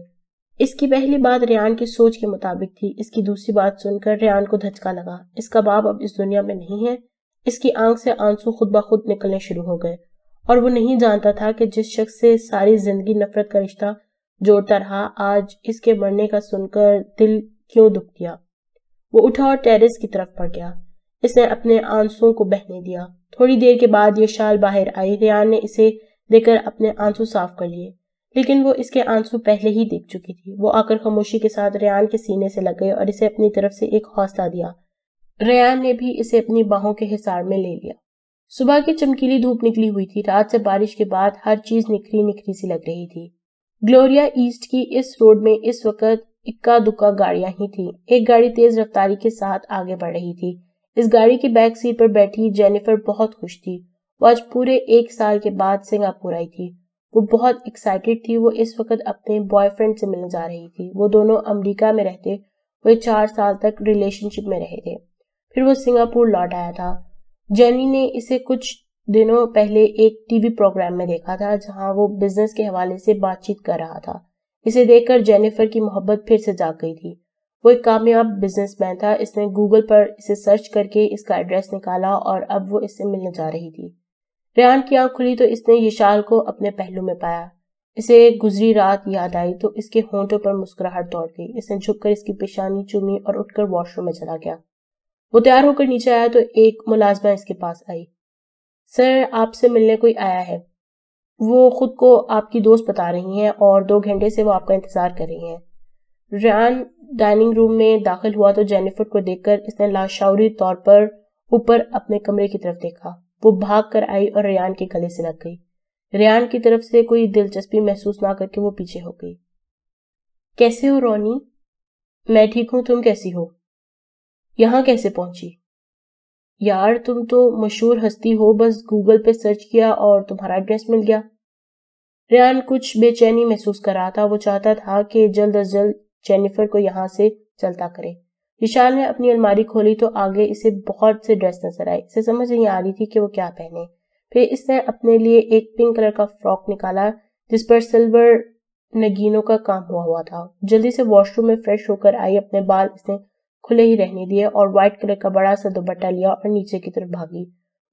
A: اس کی پہلی بات ریان کی سوچ کے مطابق تھی۔ اس کی دوسری بات سن کر ریان کو دھچکا لگا۔ اس کا باپ اب اس دنیا میں نہیں ہے، اس کی آنکھ سے آنسو خود بخود نکلنے شروع ہو گئے، اور وہ نہیں جانتا تھا کہ جس شخص سے ساری زندگی نفرت کا رشتہ جوڑتا رہا، آج اس کے مرنے کا سن کر دل کیوں دکھ دیا۔ وہ اٹھا اور ٹیرس کی طرف بڑھ گیا۔ اس نے اپنے آنسوؤں کو بہنے دیا۔ تھوڑی دیر کے بعد یشال باہر آئی۔ ریان نے اسے دیکھ کر اپنے آنسو صاف کر لیے، لیکن وہ اس کے آنسو پہلے ہی دیکھ چکی تھی۔ وہ آ کر خاموشی کے ساتھ ریان کے سینے سے لگ گئے اور اسے اپنی طرف سے ایک حوصلہ دیا۔ ریان نے بھی اسے اپنی باہوں کے حصار میں لے لیا۔ صبح کی چمکیلی دھوپ نکلی ہوئی تھی۔ رات سے بارش کے بعد ہر چیز نکھری نکھری سی لگ رہی تھی۔ گلوریا ایسٹ کی اس روڈ میں اس وقت اکا دکا گاڑیاں ہی تھیں۔ ایک گاڑی تیز رفتاری کے ساتھ آگے بڑھ رہی تھی۔ اس گاڑی کی بیک سیٹ پر بیٹھی جینیفر بہت خوش تھی۔ وہ آج پورے 1 سال کے بعد سنگاپور آئی تھی۔ وہ بہت ایکسائٹڈ تھی۔ وہ اس وقت اپنے بوائے فرینڈ سے ملنے جا رہی تھی۔ وہ دونوں امریکہ میں رہتے ہوئے 4 سال تک ریلیشن شپ میں رہے تھے، پھر وہ سنگاپور لوٹ آیا تھا۔ جینی نے اسے کچھ دنوں پہلے ایک ٹی وی پروگرام میں دیکھا تھا جہاں وہ بزنس کے حوالے سے بات چیت کر رہا تھا۔ اسے دیکھ کر جینیفر کی محبت پھر سے جاگ گئی تھی۔ وہ ایک کامیاب بزنس مین تھا۔ اس نے گوگل پر اسے سرچ کر کے اس کا ایڈریس نکالا اور اب وہ اس سے ملنے جا رہی تھی۔ ریان کی آنکھ کھلی تو اس نے یشال کو اپنے پہلو میں پایا۔ اسے گزری رات یاد آئی تو اس کے ہونٹوں پر مسکراہٹ دوڑ گئی۔ اس نے جھک کر اس کی پیشانی چومی اور اٹھ کر واش روم میں چلا گیا۔ وہ تیار ہو کر نیچے آیا تو ایک ملازمہ اس کے پاس آئی۔ سر، آپ سے ملنے کوئی آیا ہے۔ وہ خود کو آپ کی دوست بتا رہی ہیں اور 2 گھنٹے سے وہ آپ کا انتظار کر رہی ہیں۔ ریان ڈائننگ روم میں داخل ہوا تو جینیفر کو دیکھ کر اس نے لاشعوری طور پر اوپر اپنے کمرے کی طرف دیکھا۔ وہ بھاگ کر آئی اور ریان کے گلے سے لگ گئی۔ ریان کی طرف سے کوئی دلچسپی محسوس نہ کر کے وہ پیچھے ہو گئی۔ کیسے ہو رونی؟ میں ٹھیک ہوں، تم کیسی ہو؟ یہاں کیسے پہنچی؟ یار تم تو مشہور ہستی ہو، بس گوگل پہ سرچ کیا اور تمہارا ایڈریس مل گیا۔ ریان کچھ بے چینی محسوس کر رہا تھا۔ وہ چاہتا تھا کہ جلد از جلد جینیفر کو یہاں سے چلتا کرے۔ یشال نے اپنی الماری کھولی تو آگے اسے بہت سے ڈریس نظر آئے۔ اسے سمجھ نہیں آ رہی تھی کہ وہ کیا پہنے۔ پھر اس نے اپنے لیے ایک پنک کلر کا فراک نکالا جس پر سلور نگینوں کا کام ہوا تھا۔ جلدی سے واش روم میں فریش ہو کر آئی۔ اپنے بال اس نے کھلے ہی رہنے دیے اور وائٹ کلر کا بڑا سا دوپٹہ لیا اور نیچے کی طرف بھاگی۔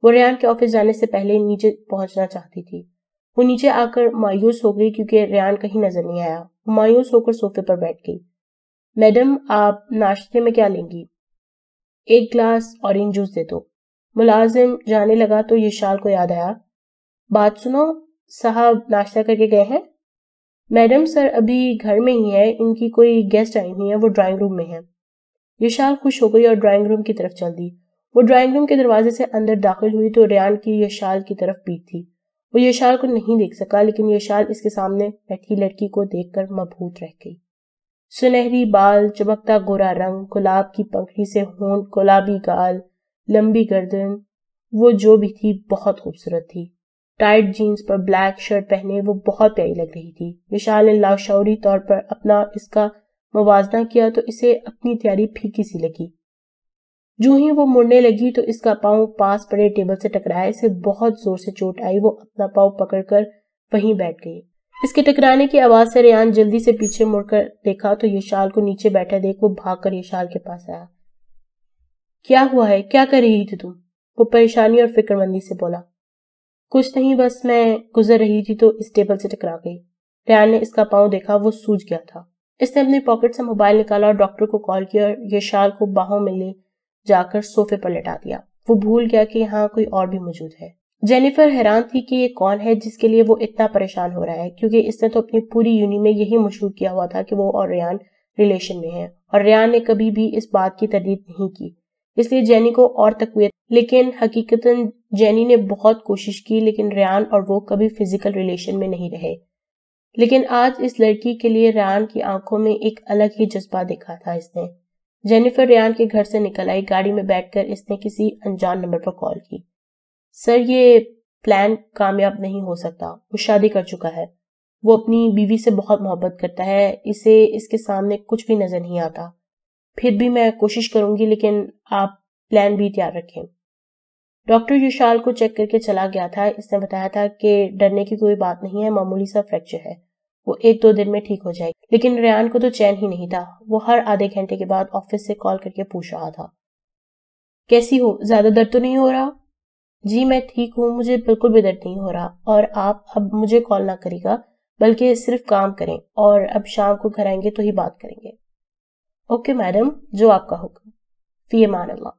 A: وہ ریان کے آفس جانے سے پہلے نیچے پہنچنا چاہتی تھی۔ وہ نیچے آ کر مایوس ہو گئی کیونکہ ریان کہیں نظر نہیں آیا۔ وہ مایوس ہو کر صوفے پر بیٹھ گئی۔ میڈم، آپ ناشتے میں کیا لیں گی؟ ایک گلاس اورنج جوس دے دو۔ ملازم جانے لگا تو یشال کو یاد آیا۔ بات سنو، صاحب ناشتہ کر کے گئے ہیں؟ میڈم سر ابھی گھر میں ہی ہے، ان کی کوئی گیسٹ آئی ہوئی ہیں، وہ ڈرائنگ روم میں ہیں۔ یشال خوش ہو گئی اور ڈرائنگ روم کی طرف چل دی۔ وہ ڈرائنگ روم کے دروازے سے اندر داخل ہوئی تو ریان کی یشال کی طرف پیٹھ تھی۔ وہ یشال کو نہیں دیکھ سکا، لیکن یشال اس کے سامنے بیٹھی لڑکی کو دیکھ کر مبہوت رہ گئی۔ سنہری بال، چمکتا گورا رنگ، گلاب کی پنکھڑی سے ہونٹ، گلابی گال، لمبی گردن، وہ جو بھی تھی بہت خوبصورت تھی۔ ٹائٹ جینز پر بلیک شرٹ پہنے وہ بہت پیاری لگ رہی تھی۔ یشال نے لاشعوری طور پر اپنا اس کا موازنہ کیا تو اسے اپنی تیاری پھیکی سی لگی۔ جو ہی وہ مڑنے لگی تو اس کا پاؤں پاس پڑے ٹیبل سے ٹکرایا۔ اسے بہت زور سے چوٹ آئی۔ وہ اپنا پاؤں پکڑ کر وہیں بیٹھ گئی۔ اس کے ٹکرانے کی آواز سے ریان جلدی سے پیچھے مڑ کر دیکھا تو یشال کو نیچے بیٹھا دیکھ وہ بھاگ کر یشال کے پاس آیا۔ کیا ہوا ہے؟ کیا کر رہی تھی تم؟ وہ پریشانی اور فکر مندی سے بولا۔ کچھ نہیں، بس میں گزر رہی تھی تو اس ٹیبل سے ٹکرا گئی۔ ریان نے اس کا پاؤں دیکھا، وہ سوج گیا تھا۔ اس نے اپنی پاکٹ سے موبائل نکالا اور ڈاکٹر کو کال کیا اور یشال کو باہوں میں لے جا کر صوفے پر لٹا دیا۔ وہ بھول گیا کہ یہاں کوئی اور بھی موجود ہے۔ جینیفر حیران تھی کہ یہ کون ہے جس کے لیے وہ اتنا پریشان ہو رہا ہے، کیونکہ اس نے تو اپنی پوری یونی میں یہی مشہور کیا ہوا تھا کہ وہ اور ریان ریلیشن میں ہیں، اور ریان نے کبھی بھی اس بات کی تردید نہیں کی۔ اس لیے جینی کو اور تقویت، لیکن حقیقتاً جینی نے بہت کوشش کی، لیکن ریان اور وہ کبھی فزیکل ریلیشن میں نہیں رہے۔ لیکن آج اس لڑکی کے لیے ریان کی آنکھوں میں ایک الگ ہی جذبہ دیکھا تھا اس نے۔ جینیفر ریان کے گھر سے نکل آئی۔ گاڑی میں بیٹھ کر اس نے کسی انجان نمبر پر کال کی۔ سر، یہ پلان کامیاب نہیں ہو سکتا۔ وہ شادی کر چکا ہے۔ وہ اپنی بیوی سے بہت محبت کرتا ہے۔ اسے اس کے سامنے کچھ بھی نظر نہیں آتا۔ پھر بھی میں کوشش کروں گی، لیکن آپ پلان بھی تیار رکھیں۔ ڈاکٹر یشال کو چیک کر کے چلا گیا تھا۔ اس نے بتایا تھا کہ ڈرنے کی کوئی بات نہیں ہے، معمولی سا فریکچر ہے، وہ 1-2 دن میں ٹھیک ہو جائے گی۔ لیکن ریان کو تو چین ہی نہیں تھا۔ وہ ہر آدھے گھنٹے کے بعد آفس سے کال کر کے پوچھ رہا تھا۔ کیسی ہو؟ زیادہ درد تو نہیں ہو رہا؟ جی میں ٹھیک ہوں، مجھے بالکل بھی درد نہیں ہو رہا، اور آپ اب مجھے کال نہ کرے گا بلکہ صرف کام کریں، اور اب شام کو گھر آئیں گے تو ہی بات کریں گے۔ اوکے میڈم، جو آپ کا حکم۔ فی امان اللہ۔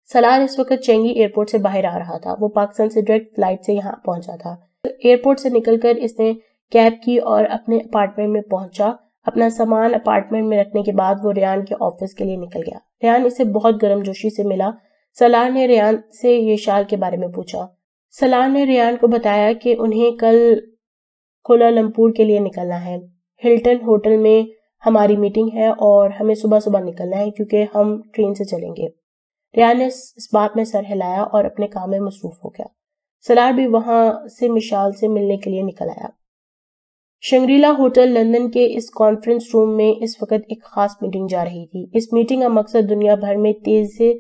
A: سلار اس وقت چینگی ایئرپورٹ سے باہر آ رہا تھا۔ وہ پاکستان سے ڈائریکٹ فلائٹ سے یہاں پہنچا تھا۔ ایئرپورٹ سے نکل کر اس نے کیب کی اور اپنے اپارٹمنٹ میں پہنچا۔ اپنا سامان اپارٹمنٹ میں رکھنے کے بعد وہ ریان کے آفس کے لیے نکل گیا۔ ریان اسے بہت گرم جوشی سے ملا۔ سلار نے ریان سے یہ شال کے بارے میں پوچھا۔ سلار نے ریان کو بتایا کہ انہیں کل کوالالمپور کے لیے نکلنا ہے۔ ہلٹن ہوٹل میں ہماری میٹنگ ہے اور ہمیں صبح صبح نکلنا ہے کیونکہ ہم ٹرین سے چلیں گے۔ ریان نے اس بات میں سر ہلایا اور اپنے کام میں مصروف ہو گیا۔ سلار بھی وہاں سے مشال سے ملنے کے لیے نکل آیا۔ شنگریلا ہوٹل لندن کے اس کانفرنس روم میں اس وقت ایک خاص میٹنگ جا رہی تھی۔ اس میٹنگ کا مقصد دنیا بھر میں تیز سے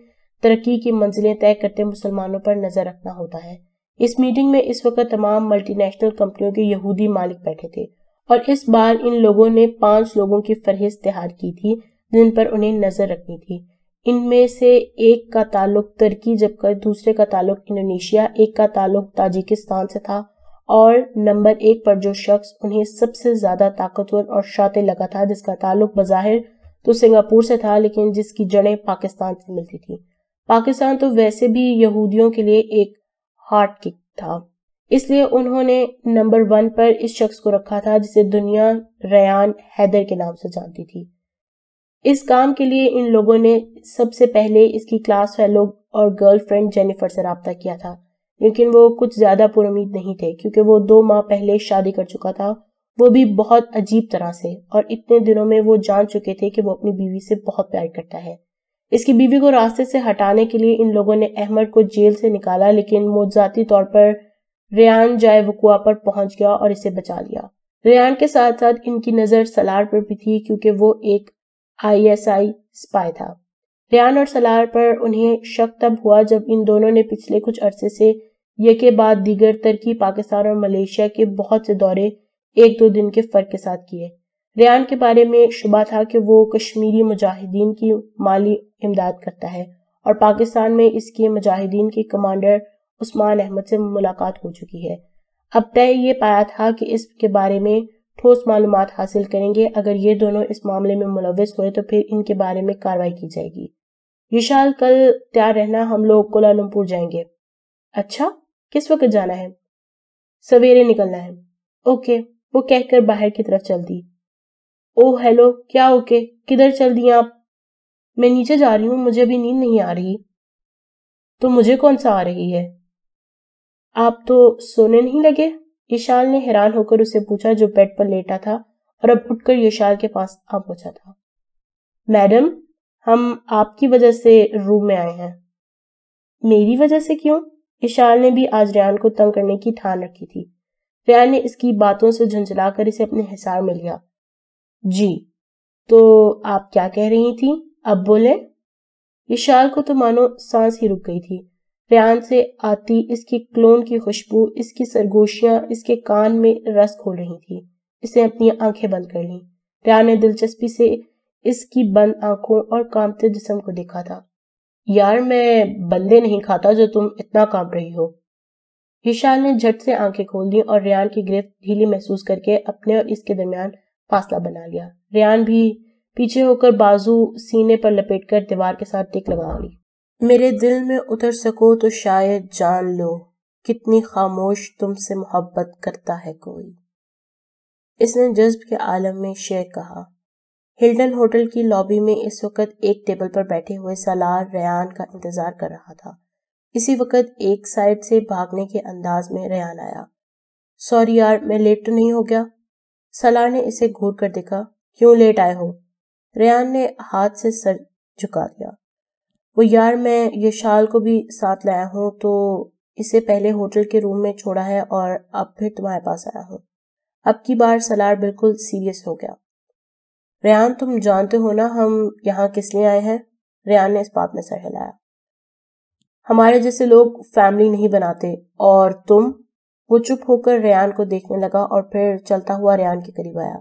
A: ترقی کی منزلیں طے کرتے مسلمانوں پر نظر رکھنا ہوتا ہے۔ اس میٹنگ میں اس وقت تمام ملٹی نیشنل کمپنیوں کے یہودی مالک بیٹھے تھے، اور اس بار ان لوگوں نے 5 لوگوں کی فہرست تیار کی تھی جن پر انہیں نظر رکھنی تھی۔ ان میں سے ایک کا تعلق ترکی جبکہ دوسرے کا تعلق انڈونیشیا، ایک کا تعلق تاجکستان سے تھا، اور نمبر 1 پر جو شخص انہیں سب سے زیادہ طاقتور اور شاطر لگا تھا، جس کا تعلق بظاہر تو سنگاپور سے تھا لیکن جس کی جڑیں پاکستان سے ملتی تھی۔ پاکستان تو ویسے بھی یہودیوں کے لیے ایک ہارٹ کک تھا، اس لیے انہوں نے نمبر 1 پر اس شخص کو رکھا تھا جسے دنیا ریان حیدر کے نام سے جانتی تھی۔ اس کام کے لیے ان لوگوں نے سب سے پہلے اس کی کلاس فیلو اور گرل فرینڈ جینیفر سے رابطہ کیا تھا، لیکن وہ کچھ زیادہ پر امید نہیں تھے کیونکہ وہ 2 ماہ پہلے شادی کر چکا تھا، وہ بھی بہت عجیب طرح سے، اور اتنے دنوں میں وہ جان چکے تھے کہ وہ اپنی بیوی سے بہت پیار کرتا ہے۔ اس کی بیوی کو راستے سے ہٹانے کے لیے ان لوگوں نے احمد کو جیل سے نکالا، لیکن معجزاتی طور پر ریان جائے وقوع پر پہنچ گیا اور اسے بچا لیا۔ ریان کے ساتھ ساتھ ان کی نظر سلار پر بھی تھی کیونکہ وہ ایک ISI اسپائی تھا۔ ریان اور سلار پر انہیں شک تب ہوا جب ان دونوں نے پچھلے کچھ عرصے سے یکے بعد دیگر ترکی، پاکستان اور ملیشیا کے بہت سے دورے 1-2 دن کے فرق کے ساتھ کیے۔ ریان کے بارے میں شبہ تھا کہ وہ کشمیری مجاہدین کی مالی امداد کرتا ہے، اور پاکستان میں اس کے مجاہدین کے کمانڈر عثمان احمد سے ملاقات ہو چکی ہے۔ اب طے یہ پایا تھا کہ اس کے بارے میں ٹھوس معلومات حاصل کریں گے۔ اگر یہ دونوں اس معاملے میں ملوث ہوئے تو پھر ان کے بارے میں کارروائی کی جائے گی۔ یشال کل تیار رہنا، ہم لوگ کوالالمپور جائیں گے۔ اچھا، کس وقت جانا ہے؟ سویرے نکلنا ہے۔ اوکے، وہ کہہ کر باہر کی طرف چل دی۔ او ہیلو، کیا اوکے؟ کدھر چل دی آپ؟ میں نیچے جا رہی ہوں، مجھے ابھی نیند نہیں آ رہی۔ تو مجھے کون سا آ رہی ہے؟ آپ تو سونے نہیں لگے؟ یشال نے حیران ہو کر اسے پوچھا جو بیڈ پر لیٹا تھا اور اب اٹھ کر یشال کے پاس آ پہنچا تھا۔ میڈم، ہم آپ کی وجہ سے روم میں آئے ہیں۔ میری وجہ سے کیوں؟ یشال نے بھی آج ریان کو تنگ کرنے کی ٹھان رکھی تھی۔ ریان نے اس کی باتوں سے جھنجھلا کر اسے اپنے حصار میں لیا۔ جی، تو آپ کیا کہہ رہی تھیں؟ اب بولیں۔ یشال کو تو مانو سانس ہی رک گئی تھی۔ ریان سے آتی اس کی کلون کی خوشبو، اس کی سرگوشیاں اس کے کان میں رس کھول رہی تھی۔ اس نے اپنی آنکھیں بند کر لیں۔ ریان نے دلچسپی سے اس کی بند آنکھوں اور کانپتے جسم کو دیکھا تھا۔ یار، میں بندے نہیں کھاتا جو تم اتنا کانپ رہی ہو۔ یشال نے جھٹ سے آنکھیں کھول دی اور ریان کی گرفت ڈھیلی محسوس کر کے اپنے اور اس کے درمیان فاصلہ بنا لیا۔ ریان بھی پیچھے ہو کر بازو سینے پر لپیٹ کر دیوار کے ساتھ ٹک لگا لی۔ میرے دل میں اتر سکو تو شاید جان لو، کتنی خاموش تم سے محبت کرتا ہے کوئی۔ اس نے جذب کے عالم میں شعر کہا۔ ہلٹن ہوٹل کی لابی میں اس وقت ایک ٹیبل پر بیٹھے ہوئے سلار ریان کا انتظار کر رہا تھا۔ اسی وقت ایک سائڈ سے بھاگنے کے انداز میں ریان آیا۔ سوری یار، میں لیٹ تو نہیں ہو گیا؟ سلار نے اسے گھور کر دیکھا۔ کیوں لیٹ آئے ہو؟ ریان نے ہاتھ سے سر جھکا دیا۔ وہ یار، میں یشال کو بھی ساتھ لایا ہوں، تو اسے پہلے ہوٹل کے روم میں چھوڑا ہے اور اب پھر تمہارے پاس آیا ہوں۔ اب کی بار سلار بالکل سیریس ہو گیا۔ ریان، تم جانتے ہو نا ہم یہاں کس لیے آئے ہیں؟ ریان نے اس بات میں سر ہلایا۔ ہمارے جیسے لوگ فیملی نہیں بناتے، اور تم؟ وہ چپ ہو کر ریان کو دیکھنے لگا اور پھر چلتا ہوا ریان کے قریب آیا۔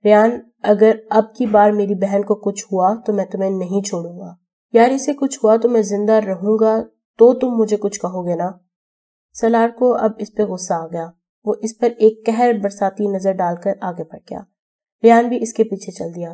A: ریان، اگر اب کی بار میری بہن کو کچھ ہوا تو میں تمہیں نہیں چھوڑوں گا۔ یار اسے کچھ ہوا تو میں زندہ رہوں گا تو تم مجھے کچھ کہو گے نا؟ سالار کو اب اس پہ غصہ آ گیا. وہ اس پر ایک قہر برساتی نظر ڈال کر آگے بڑھ گیا. ریان بھی اس کے پیچھے چل دیا.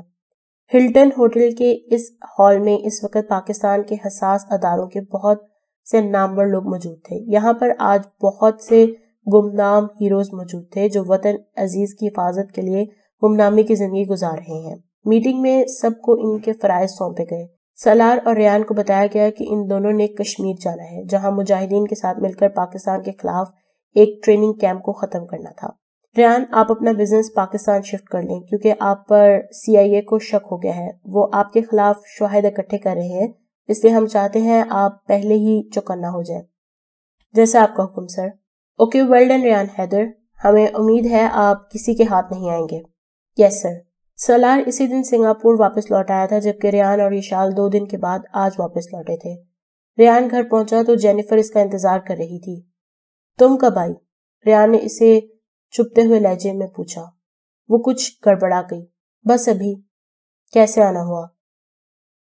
A: ہلٹن ہوٹل کے اس ہال میں اس وقت پاکستان کے حساس اداروں کے بہت سے نامور لوگ موجود تھے. یہاں پر آج بہت سے گمنام ہیروز موجود تھے جو وطن عزیز کی حفاظت کے لیے گمنامی کی زندگی گزار رہے ہیں. میٹنگ میں سب کو ان کے فرائض سونپے گئے. سالار اور ریان کو بتایا گیا کہ ان دونوں نے کشمیر جانا ہے جہاں مجاہدین کے ساتھ مل کر پاکستان کے خلاف ایک ٹریننگ کیمپ کو ختم کرنا تھا. ریان آپ اپنا بزنس پاکستان شفٹ کر لیں کیونکہ آپ پر CIA کو شک ہو گیا ہے. وہ آپ کے خلاف شواہد اکٹھے کر رہے ہیں اس لیے ہم چاہتے ہیں آپ پہلے ہی چوکنا ہو جائیں. جیسا آپ کا حکم sir. Okay well done Rayan Haider. ہمیں امید ہے آپ کسی کے ہاتھ نہیں آئیں گے. یس سر. سالار اسی دن سنگاپور واپس لوٹ آیا تھا جبکہ ریان اور یشال 2 دن کے بعد آج واپس لوٹے تھے. ریان گھر پہنچا تو جینیفر اس کا انتظار کر رہی تھی. تم کب آئی؟ ریان نے اسے چپتے ہوئے لہجے میں پوچھا. وہ کچھ گڑبڑا گئی. بس ابھی. کیسے آنا ہوا؟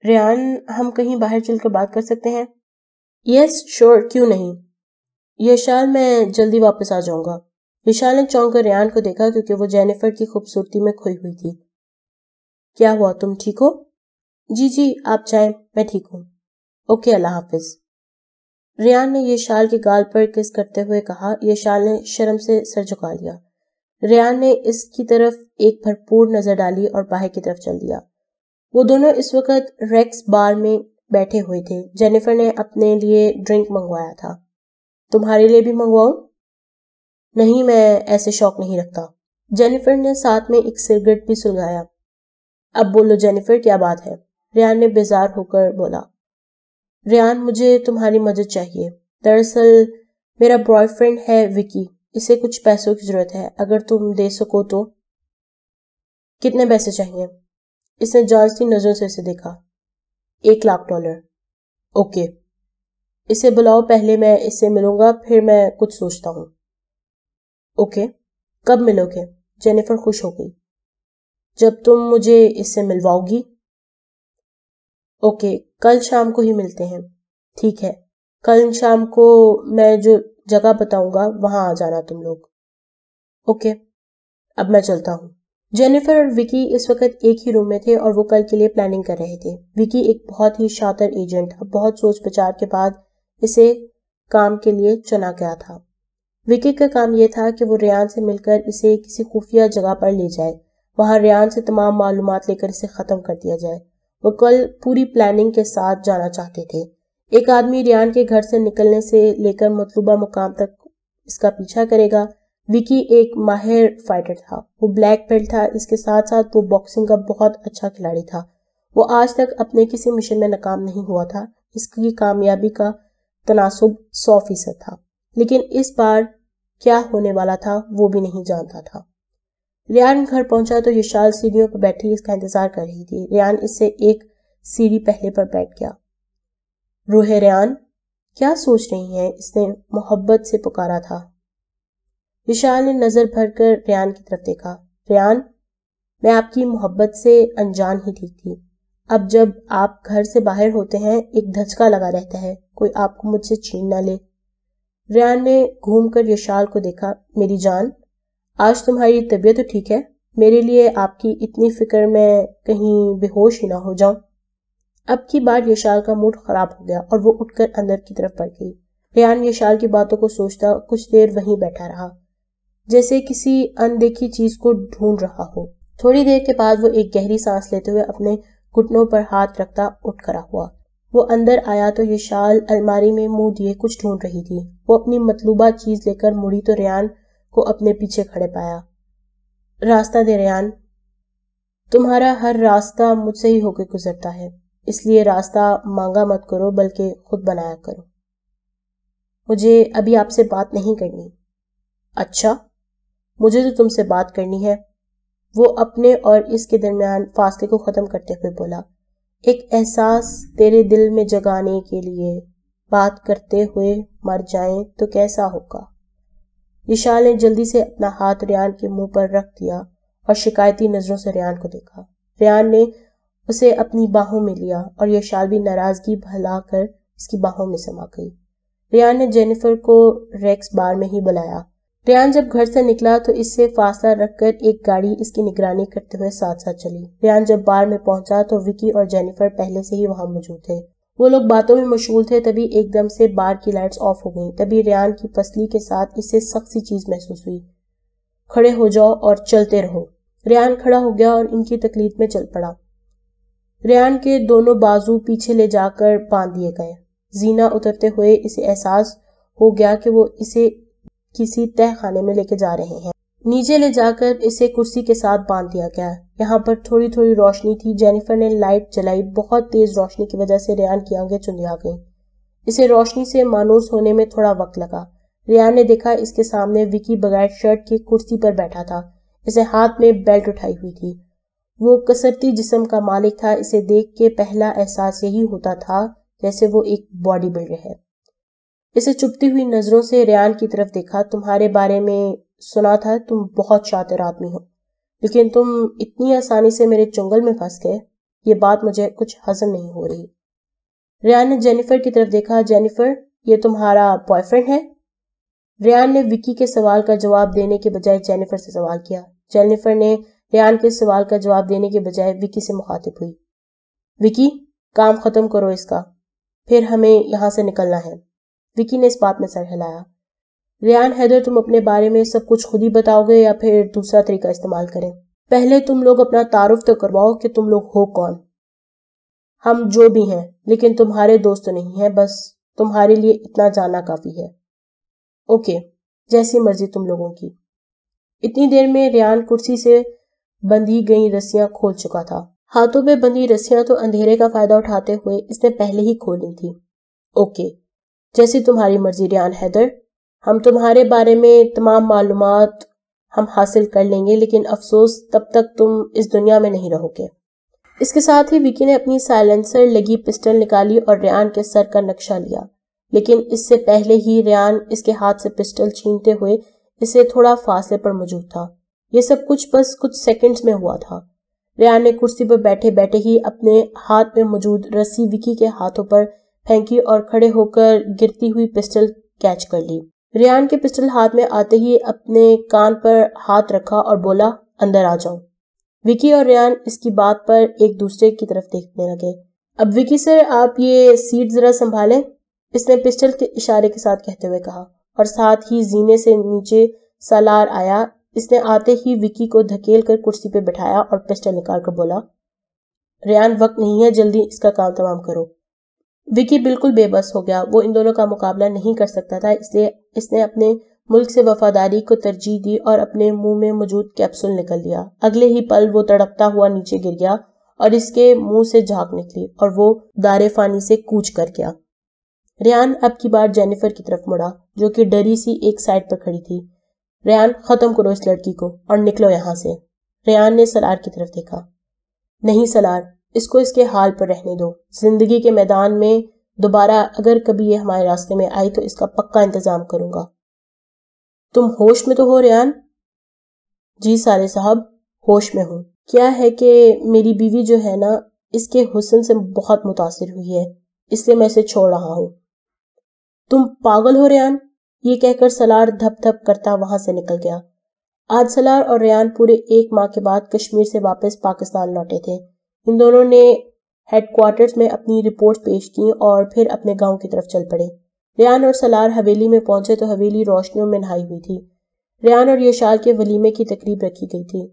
A: ریان ہم کہیں باہر چل کر بات کر سکتے ہیں؟ یس شور کیوں نہیں. یشال میں جلدی واپس آ جاؤں گا. یشال نے چونک کر ریان کو دیکھا کیونکہ وہ جینیفر کی خوبصورتی میں کھوئی ہوئی تھی. کیا ہوا تم ٹھیک ہو؟ جی آپ جائیں میں ٹھیک ہوں. اوکے اللہ حافظ. ریان نے یشال کے گال پر کس کرتے ہوئے کہا. یشال نے شرم سے سر جھکا لیا. ریان نے اس کی طرف ایک بھرپور نظر ڈالی اور باہر کی طرف چل دیا. وہ دونوں اس وقت ریکس بار میں بیٹھے ہوئے تھے. جینیفر نے اپنے لیے ڈرنک منگوایا تھا. تمہارے لیے بھی منگواؤں؟ نہیں میں ایسے شوق نہیں رکھتا. جینیفر نے ساتھ میں ایک سگریٹ بھی سلگایا. اب بولو جینیفر کیا بات ہے؟ ریان نے بیزار ہو کر بولا. ریان مجھے تمہاری مدد چاہیے. دراصل میرا بوائے فرینڈ ہے وکی. اسے کچھ پیسوں کی ضرورت ہے. اگر تم دے سکو تو. کتنے پیسے چاہیے؟ اس نے جانچتی نظروں سے اسے دیکھا. $1,00,000. اوکے. اسے بلاؤ. پہلے میں اس سے ملوں گا پھر میں کچھ سوچتا ہوں. اوکے. کب ملو گے؟ جینیفر خوش ہو گئی. جب تم مجھے اس سے ملواؤ گی. اوکے کل شام کو ہی ملتے ہیں. ٹھیک ہے. کل شام کو میں جو جگہ بتاؤں گا وہاں آ جانا تم لوگ. اوکے. اب میں چلتا ہوں. جینیفر اور وکی اس وقت ایک ہی روم میں تھے اور وہ کل کے لیے پلاننگ کر رہے تھے. وکی ایک بہت ہی شاطر ایجنٹ تھا. بہت سوچ بچار کے بعد اسے کام کے لیے چنا گیا تھا. وکی کا کام یہ تھا کہ وہ ریان سے مل کر اسے کسی خفیہ جگہ پر لے جائے. وہاں ریان سے تمام معلومات لے کر اسے ختم کر دیا جائے. وہ کل پوری پلاننگ کے ساتھ جانا چاہتے تھے. ایک آدمی ریان کے گھر سے نکلنے سے لے کر مطلوبہ مقام تک اس کا پیچھا کرے گا. وکی ایک ماہر فائٹر تھا. وہ بلیک بیلٹ تھا. اس کے ساتھ ساتھ وہ باکسنگ کا بہت اچھا کھلاڑی تھا. وہ آج تک اپنے کسی مشن میں ناکام نہیں ہوا تھا. اس کی کامیابی کا تناسب 100% تھا. لیکن اس بار کیا ہونے والا تھا وہ بھی نہیں جانتا تھا. ریان گھر پہنچا تو یشال سیڑھیوں پر بیٹھی اس کا انتظار کر رہی تھی. ریان اس سے ایک سیڑھی پہلے پر بیٹھ گیا. روح ریان کیا سوچ رہی ہیں؟ اس نے محبت سے پکارا تھا. یشال نے نظر بھر کر ریان کی طرف دیکھا. ریان میں آپ کی محبت سے انجان ہی ٹھیک تھی. اب جب آپ گھر سے باہر ہوتے ہیں ایک دھچکا لگا رہتا ہے کوئی آپ کو مجھ سے چھین نہ لے. ریان نے گھوم کر یشال کو دیکھا. میری جان آج تمہاری طبیعت تو ٹھیک ہے؟ میرے لیے آپ کی اتنی فکر میں کہیں بے ہوش ہی نہ ہو جاؤں. اب کی بار یشال کا موڈ خراب ہو گیا اور وہ اٹھ کر اندر کی طرف بڑھ گئی. ریان یشال کی باتوں کو سوچتا کچھ دیر وہیں بیٹھا رہا جیسے کسی اندیکھی چیز کو ڈھونڈ رہا ہو. تھوڑی دیر کے بعد وہ ایک گہری سانس لیتے ہوئے اپنے گھٹنوں پر ہاتھ رکھتا اٹھ کھڑا ہوا. وہ اندر آیا تو یشال الماری میں منہ دیے کچھ ڈھونڈ رہی تھی. وہ اپنی مطلوبہ چیز لے کر مڑی تو ریان کو اپنے پیچھے کھڑے پایا. راستہ دے ریان. تمہارا ہر راستہ مجھ سے ہی ہو کے گزرتا ہے اس لیے راستہ مانگا مت کرو بلکہ خود بنایا کرو. مجھے ابھی آپ سے بات نہیں کرنی. اچھا مجھے تو تم سے بات کرنی ہے. وہ اپنے اور اس کے درمیان فاصلے کو ختم کرتے ہوئے بولا. ایک احساس تیرے دل میں جگانے کے لیے بات کرتے ہوئے مر جائیں تو کیسا ہوگا. یشال نے جلدی سے اپنا ہاتھ ریان کے منہ پر رکھ دیا اور شکایتی نظروں سے ریان کو دیکھا. ریان نے اسے اپنی باہوں میں لیا اور یشال بھی ناراضگی بھلا کر اس کی باہوں میں سما گئی۔ ریان نے جینیفر کو ریکس بار میں ہی بلایا۔ ریان جب گھر سے نکلا تو اس سے فاصلہ رکھ کر ایک گاڑی اس کی نگرانی کرتے ہوئے ساتھ ساتھ چلی۔ ریان جب بار میں پہنچا تو وکی اور جینیفر پہلے سے ہی وہاں موجود تھے۔ وہ لوگ باتوں میں مشغول تھے، تبھی ایک دم سے بار کی لائٹس آف ہو گئیں۔ تبھی ریان کی پسلی کے ساتھ اسے سخت سی چیز محسوس ہوئی۔ کھڑے ہو جاؤ اور چلتے رہو۔ ریان کھڑا ہو گیا اور ان کی تقلید میں چل پڑا۔ ریان کے دونوں بازو پیچھے لے جا کر باندھ دیے گئے۔ زینہ اترتے ہوئے اسے احساس ہو گیا کہ وہ اسے کسی تہ خانے میں لے کے جا رہے ہیں۔ نیچے لے جا کر اسے کرسی کے ساتھ باندھ دیا گیا۔ یہاں پر تھوڑی تھوڑی روشنی تھی۔ جینیفر نے لائٹ جلائی۔ بہت تیز روشنی کی وجہ سے ریان کی آنکھیں چندھیا گئیں۔ اسے روشنی سے مانوس ہونے میں تھوڑا وقت لگا۔ ریان نے دیکھا اس کے سامنے وکی بغیر شرٹ کے کرسی پر بیٹھا تھا۔ اسے ہاتھ میں بیلٹ اٹھائی ہوئی تھی۔ وہ کسرتی جسم کا مالک تھا۔ اسے دیکھ کے پہلا احساس یہی ہوتا تھا جیسے وہ ایک باڈی بلڈر ہے۔ اسے چپتی ہوئی نظروں سے ریان کی طرف دیکھا۔ تمہارے بارے میں سنا تھا، تم بہت شاطر آدمی ہو، لیکن تم اتنی آسانی سے میرے چنگل میں پھنس گئے، یہ بات مجھے کچھ ہضم نہیں ہو رہی۔ ریان نے جینیفر کی طرف دیکھا۔ جینیفر، یہ تمہارا بوائے فرینڈ ہے؟ ریان نے وکی کے سوال کا جواب دینے کے بجائے جینیفر سے سوال کیا۔ جینیفر نے ریان کے سوال کا جواب دینے کے بجائے وکی سے مخاطب ہوئی۔ وکی، کام ختم کرو اس کا، پھر ہمیں یہاں سے نکلنا ہے۔ وکی نے اس بات میں سر ہلایا۔ ریان حیدر، تم اپنے بارے میں سب کچھ خود ہی بتاؤ گے یا پھر دوسرا طریقہ استعمال کریں؟ پہلے تم لوگ اپنا تعارف تو کرواؤ کہ تم لوگ ہو کون؟ ہم جو بھی ہیں، لیکن تمہارے دوست نہیں ہیں، بس تمہارے لیے اتنا جاننا کافی ہے۔ اوکے، جیسی مرضی تم لوگوں کی۔ اتنی دیر میں ریان کرسی سے بندھی گئی رسیاں کھول چکا تھا۔ ہاتھوں پہ بندھی رسیاں تو اندھیرے کا فائدہ اٹھاتے ہوئے اس نے پہلے ہی کھولی تھی۔ اوکے، جیسی تمہاری مرضی ریان حیدر، ہم تمہارے بارے میں تمام معلومات ہم حاصل کر لیں گے، لیکن افسوس تب تک تم اس دنیا میں نہیں رہو گے۔ اس کے ساتھ ہی وکی نے اپنی سائلنسر لگی پسٹل نکالی اور ریان کے سر کا نقشہ لیا، لیکن اس سے پہلے ہی ریان اس کے ہاتھ سے پسٹل چھینتے ہوئے اسے تھوڑا فاصلے پر موجود تھا۔ یہ سب کچھ بس کچھ سیکنڈز میں ہوا تھا۔ ریان نے کرسی پر بیٹھے بیٹھے ہی اپنے ہاتھ میں موجود رسی وکی کے ہاتھوں پر پھینکی اور کھڑے ہو کر گرتی ہوئی پسٹل کیچ کر لی۔ ریان کے پسٹل ہاتھ میں آتے ہی اپنے کان پر ہاتھ رکھا اور بولا، اندر آ جاؤ۔ وکی اور ریان اس کی بات پر ایک دوسرے کی طرف دیکھنے لگے۔ اب وکی سر، آپ یہ سیٹ ذرا سنبھالیں، اس نے پسٹل کے اشارے کے ساتھ کہتے ہوئے کہا، اور ساتھ ہی زینے سے نیچے سالار آیا۔ اس نے آتے ہی وکی کو دھکیل کر کرسی پہ بٹھایا اور پسٹل نکال کر بولا، ریان وقت نہیں ہے، جلدی اس کا کام تمام کرو۔ وکی بالکل بے بس ہو گیا۔ وہ ان دونوں کا مقابلہ نہیں کر سکتا تھا، اس لیے اس نے اپنے ملک سے وفاداری کو ترجیح دی اور اپنے منہ میں موجود کیپسول نکل دیا۔ اگلے ہی پل وہ تڑپتا ہوا نیچے گر گیا اور اس کے منہ سے جھاگ نکلی اور وہ دار فانی سے کوچ کر گیا۔ ریان اب کی بار جینیفر کی طرف مڑا، جو کہ ڈری سی ایک سائڈ پر کھڑی تھی۔ ریان، ختم کرو اس لڑکی کو اور نکلو یہاں سے۔ ریان نے سالار کی طرف دیکھا۔ نہیں سالار، اس کو اس کے حال پر رہنے دو۔ زندگی کے میدان میں دوبارہ اگر کبھی یہ ہمارے راستے میں آئی تو اس کا پکا انتظام کروں گا۔ تم ہوش میں تو ہو ریان؟ جی سالے صاحب، ہوش میں ہوں۔ کیا ہے کہ میری بیوی جو ہے نا، اس کے حسن سے بہت متاثر ہوئی ہے، اس لیے میں اسے چھوڑ رہا ہوں۔ تم پاگل ہو ریان؟ یہ کہہ کر سالار دھپ دھپ کرتا وہاں سے نکل گیا۔ آج سالار اور ریان پورے 1 ماہ کے بعد کشمیر سے واپس پاکستان لوٹے تھے۔ ان دونوں نے ہیڈ کوارٹرز میں اپنی رپورٹ پیش کی اور پھر اپنے گاؤں کی طرف چل پڑے۔ ریان اور سالار حویلی میں پہنچے تو حویلی روشنیوں میں نہائی ہوئی تھی۔ ریان اور یشال کے ولیمے کی تقریب رکھی گئی تھی۔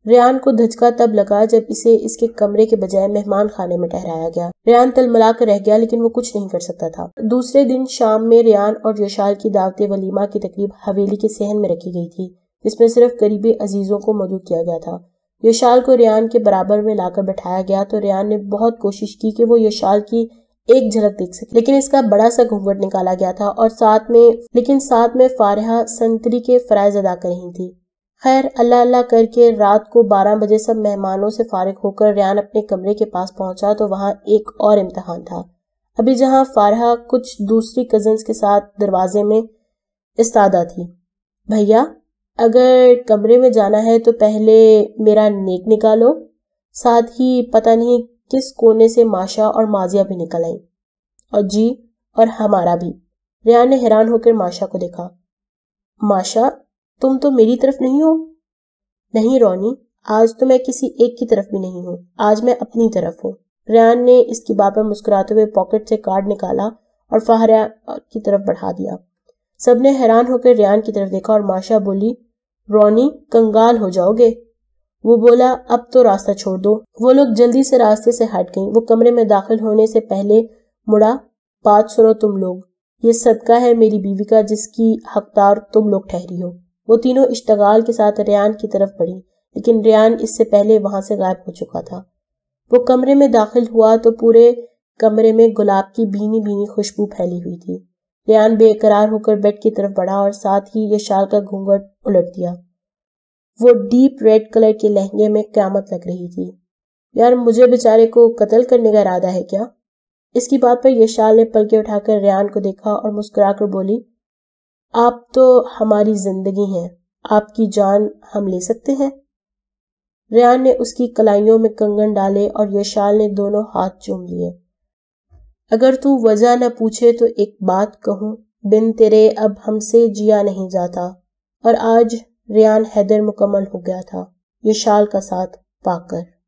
A: ریان کو دھچکا تب لگا جب اسے اس کے کمرے کے بجائے مہمان خانے میں ٹھہرایا گیا۔ ریان تلملا کر رہ گیا، لیکن وہ کچھ نہیں کر سکتا تھا۔ دوسرے دن شام میں ریان اور یشال کی دعوت ولیمہ کی تقریب حویلی کے صحن میں رکھی گئی تھی، جس میں صرف قریبی عزیزوں کو مدعو کیا گیا تھا۔ یشال کو ریان کے برابر میں لا کر بٹھایا گیا تو ریان نے بہت کوشش کی کہ وہ یشال کی ایک جھلک دیکھ سکے، لیکن اس کا بڑا سا گھونگھٹ نکالا گیا تھا اور ساتھ میں فارحہ سنتری کے فرائض ادا کر رہی تھی۔ خیر، اللہ اللہ کر کے رات کو 12 بجے سب مہمانوں سے فارغ ہو کر ریان اپنے کمرے کے پاس پہنچا تو وہاں ایک اور امتحان تھا۔ ابھی جہاں فارحہ کچھ دوسری کزنز کے ساتھ دروازے میں استادہ تھی۔ بھیا، اگر کمرے میں جانا ہے تو پہلے میرا نیک نکالو، ساتھ ہی پتہ نہیں کس کونے سے ماشا اور مازیہ بھی نکل آئیں۔ اور جی، اور ہمارا بھی۔ ریان نے حیران ہو کر ماشا کو دیکھا۔ ماشا، تم تو میری طرف نہیں ہو؟ نہیں رونی، آج تو میں کسی ایک کی طرف بھی نہیں ہوں، آج میں اپنی طرف ہوں۔ ریان نے اس کی بات پر مسکراتے ہوئے پاکٹ سے کارڈ نکالا اور فہریہ کی طرف بڑھا دیا۔ سب نے حیران ہو کر ریان کی طرف دیکھا اور ماشا بولی، رونی کنگال ہو جاؤ گے۔ وہ بولا، اب تو راستہ چھوڑ دو۔ وہ لوگ جلدی سے راستے سے ہٹ گئیں۔ وہ کمرے میں داخل ہونے سے پہلے مڑا، بات سنو تم لوگ، یہ صدقہ ہے میری بیوی کا جس کی حقدار تم لوگ ٹھہری ہو۔ وہ تینوں اشتغال کے ساتھ ریان کی طرف بڑھی، لیکن ریان اس سے پہلے وہاں سے غائب ہو چکا تھا۔ وہ کمرے میں داخل ہوا تو پورے کمرے میں گلاب کی بھینی بھینی خوشبو پھیلی ہوئی تھی۔ ریان بے قرار ہو کر بیڈ کی طرف بڑھا اور ساتھ ہی یہ شال کا گھونگھٹ الٹ دیا۔ وہ ڈیپ ریڈ کلر کے لہنگے میں قیامت لگ رہی تھی۔ یار مجھے بیچارے کو قتل کرنے کا ارادہ ہے کیا؟ اس کی بات پر یہ شال نے پلکیں اٹھا کر ریان کو دیکھا اور مسکرا کر بولی، آپ تو ہماری زندگی ہیں، آپ کی جان ہم لے سکتے ہیں؟ ریان نے اس کی کلائیوں میں کنگن ڈالے اور یہ شال نے دونوں ہاتھ چوم لیے۔ اگر تو وجہ نہ پوچھے تو ایک بات کہوں، بن تیرے اب ہم سے جیا نہیں جاتا۔ اور آج ریان حیدر مکمل ہو گیا تھا، یہ شال کا ساتھ پا کر۔